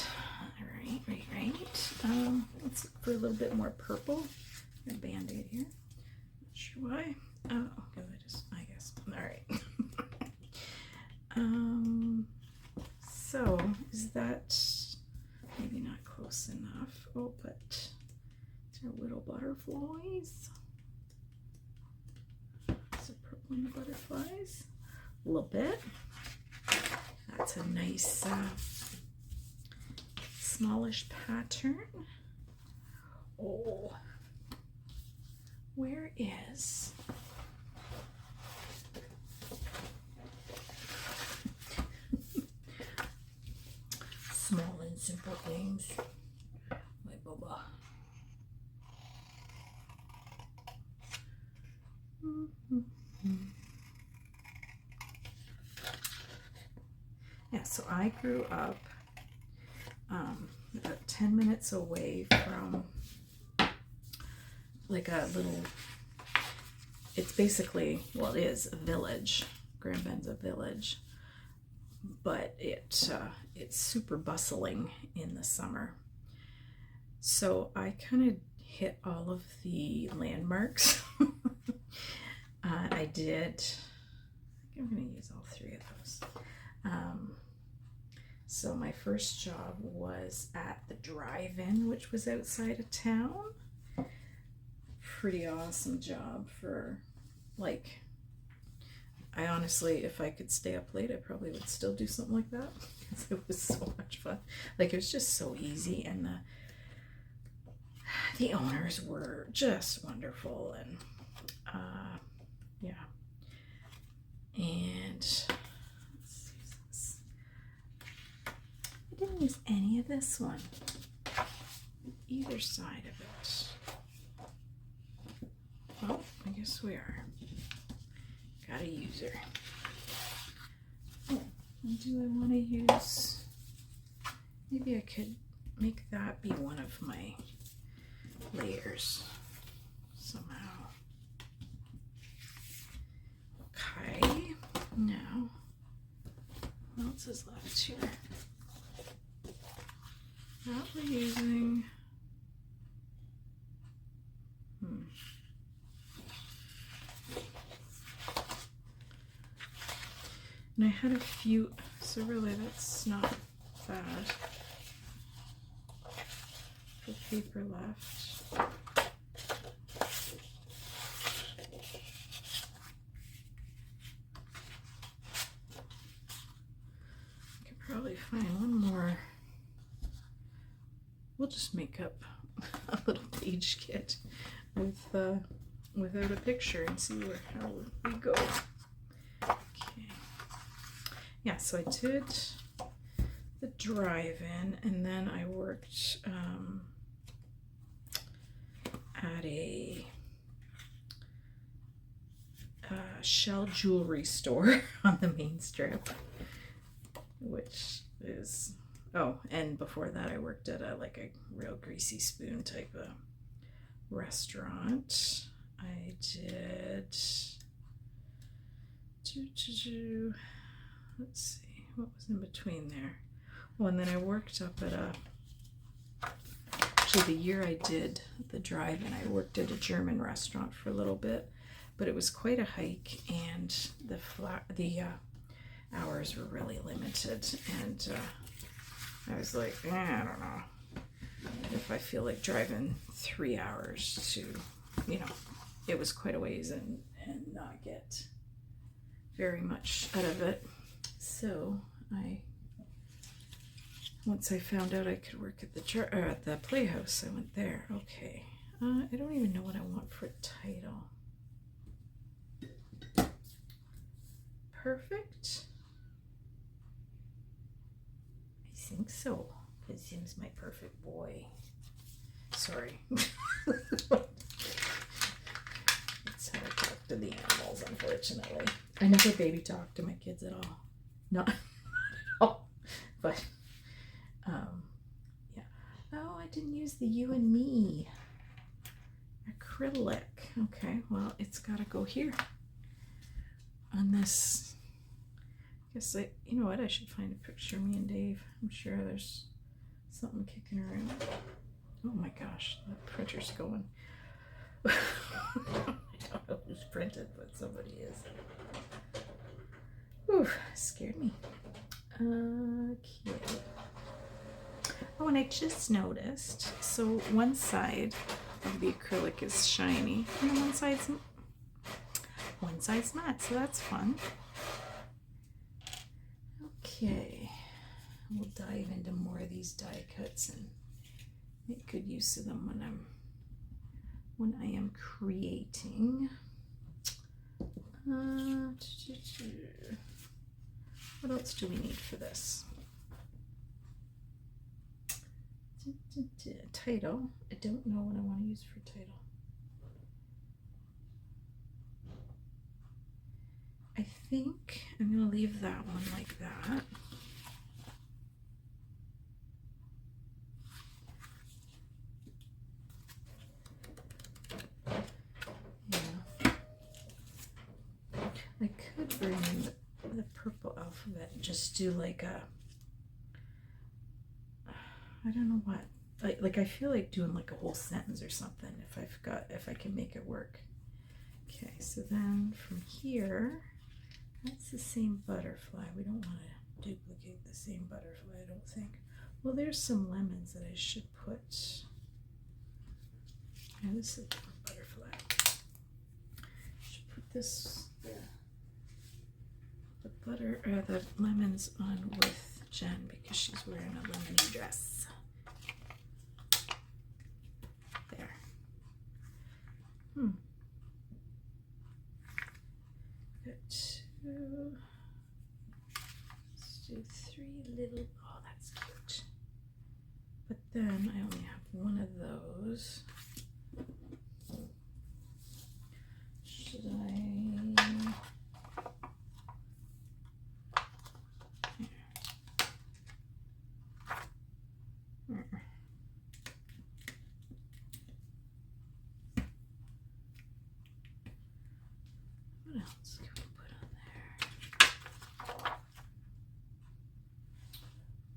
S1: Let's look for a little bit more purple. A Band-Aid here. Not sure why. Oh, I guess. All right. So is that maybe not close enough? Oh, but is there little butterflies? Is it purple in the butterflies? A little bit. That's a nice smallish pattern. Oh, where is small and simple things? My bubba. Yeah, so I grew up about 10 minutes away from like a little, it's basically, well, it is a village. Grand Bend's a village, but it's super bustling in the summer. So I kind of hit all of the landmarks. I did, I think I'm going to use all 3 of those. So my first job was at the drive-in, which was outside of town. Pretty awesome job for, like, I honestly, if I could stay up late, I probably would still do something like that because it was so much fun. Like, it was just so easy, and the owners were just wonderful, and yeah. And let's use this. I didn't use any of this one, either side of it. Well, I guess we are. Got a user. Oh, do I want to use, maybe I could make that be one of my layers somehow. Okay, now, what else is left here? That we're using, and I had a few, so really that's not bad. For paper left. I could probably find one more. We'll just make up a little page kit with without a picture and see how we go. Okay. Yeah, so I did the drive-in, and then I worked at a shell jewelry store on the main strip, which is, oh, and before that I worked at a real greasy spoon type of restaurant. I did, let's see, what was in between there? Oh, and then I worked up at actually the year I did the drive-in, I worked at a German restaurant for a little bit, but it was quite a hike, and the hours were really limited, and I was like, I don't know if I feel like driving 3 hours to, it was quite a ways and not get very much out of it. So once I found out I could work at the Playhouse, I went there. Okay, I don't even know what I want for a title. Perfect. I think so. It seems my perfect boy. Sorry. That's how I talk to the animals, unfortunately. I never baby talk to my kids at all. Not at all. but yeah. Oh, I didn't use the You and Me acrylic. Okay, well, it's got to go here on this. I guess you know what? I should find a picture of me and Dave. I'm sure there's something kicking around. Oh my gosh, the printer's going. I don't know who's printed, but somebody is. Ooh, scared me. Okay. Oh, and I just noticed, so one side of the acrylic is shiny, and one side's not, so that's fun. Okay, we'll dive into more of these die cuts and make good use of them when I am creating. What else do we need for this? Title. I don't know what I want to use for title. I think I'm going to leave that one like that. Yeah. I could bring in the purple alphabet and just do like a, I don't know what, like I feel like doing like a whole sentence or something if I can make it work. Okay, so then from here, that's the same butterfly. We don't want to duplicate the same butterfly, I don't think. Well, there's some lemons that I should put. Yeah, this is a different butterfly. I should put this, the lemons on with Jen because she's wearing a lemony dress. There. Got two. Let's do three little. Oh, that's cute. But then I only have one of those. Should I? What else can we put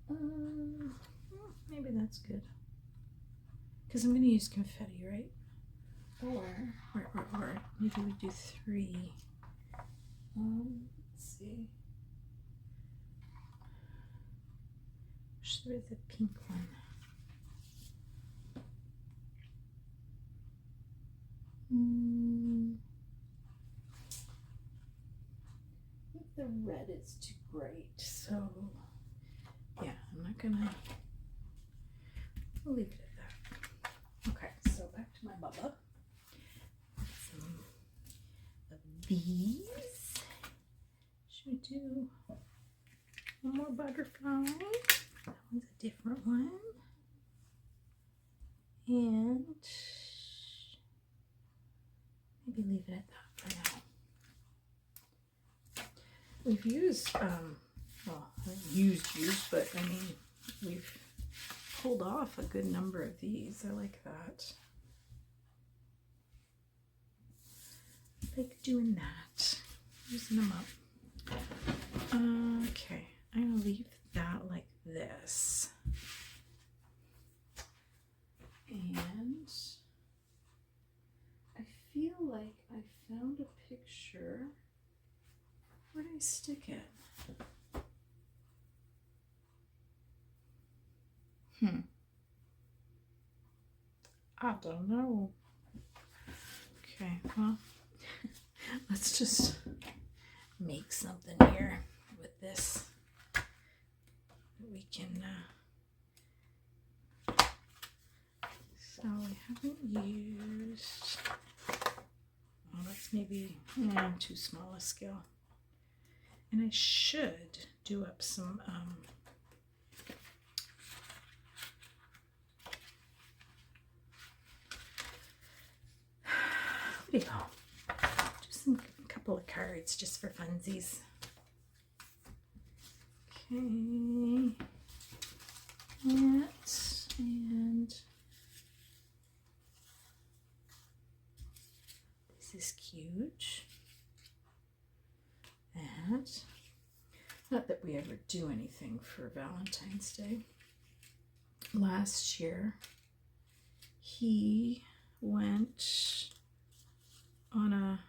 S1: on there? Maybe that's good. Because I'm going to use confetti, right? Or maybe we do three. Let's see. Where's the pink one? I think the red is too bright, so yeah, I'm not gonna. We'll leave it at that. Okay, so back to my bubba. Some of these. Should we do one more butterfly? That one's a different one. And maybe leave it at that for now. We've used, well, I haven't used, but I mean, we've pulled off a good number of these. I like that. I like doing that. Using them up. Okay, I'm going to leave that like this. And I feel like I found a picture. Where did I stick it? I don't know. Okay, well, let's just make something here with this that we can, so we haven't used, well, that's maybe too small a scale. And I should do up some, what do you go? Just a couple of cards just for funsies. Okay. Mooch. And not that we ever do anything for Valentine's Day. Last year, he went on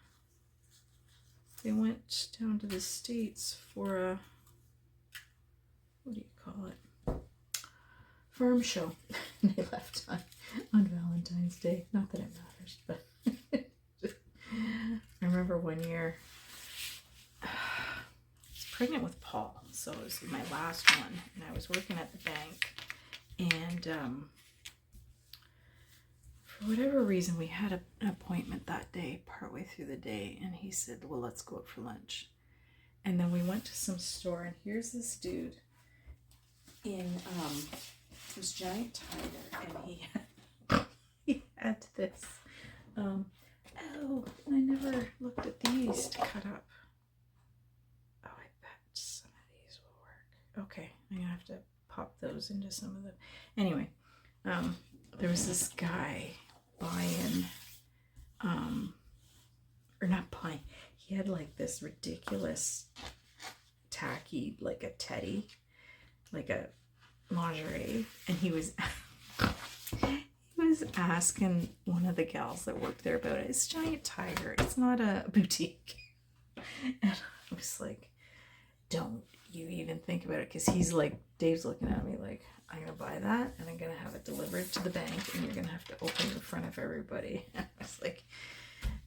S1: they went down to the States for a, what do you call it? Farm show. They left on Valentine's Day. Not that it matters, but I remember one year I was pregnant with Paul, so it was my last one, and I was working at the bank, and for whatever reason we had an appointment that day, partway through the day, and he said, well, let's go out for lunch. And then we went to some store, and here's this dude in this giant tiger, and he had this oh, I never looked at these to cut up. Oh, I bet some of these will work. Okay, I'm gonna have to pop those into some of the, anyway, there was this guy buying or not buying, he had like this ridiculous tacky, like a teddy, like a lingerie, and he was asking one of the gals that worked there about it. It's a giant tiger, it's not a boutique. And I was like, don't you even think about it, because he's like, Dave's looking at me like, I'm gonna buy that and I'm gonna have it delivered to the bank and you're gonna have to open it in front of everybody. I was like,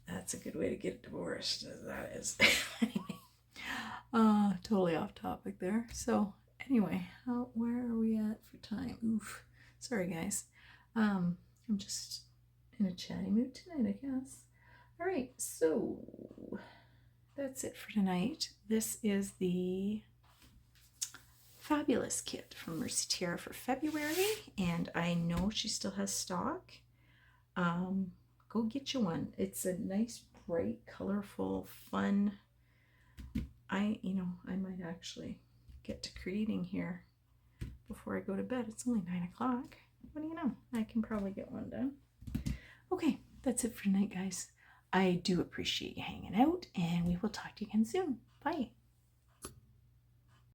S1: that's a good way to get divorced, that is. Anyway, totally off topic there. So anyway, where are we at for time? Oof, sorry guys. I'm just in a chatty mood tonight, I guess. All right, so that's it for tonight. This is the Fabulous kit from Mercy Tiara for February, and I know she still has stock. Go get you one. It's a nice, bright, colorful, fun. I might actually get to creating here before I go to bed. It's only 9 o'clock. What do you know? I can probably get one done. Okay, that's it for tonight, guys. I do appreciate you hanging out, and we will talk to you again soon. Bye.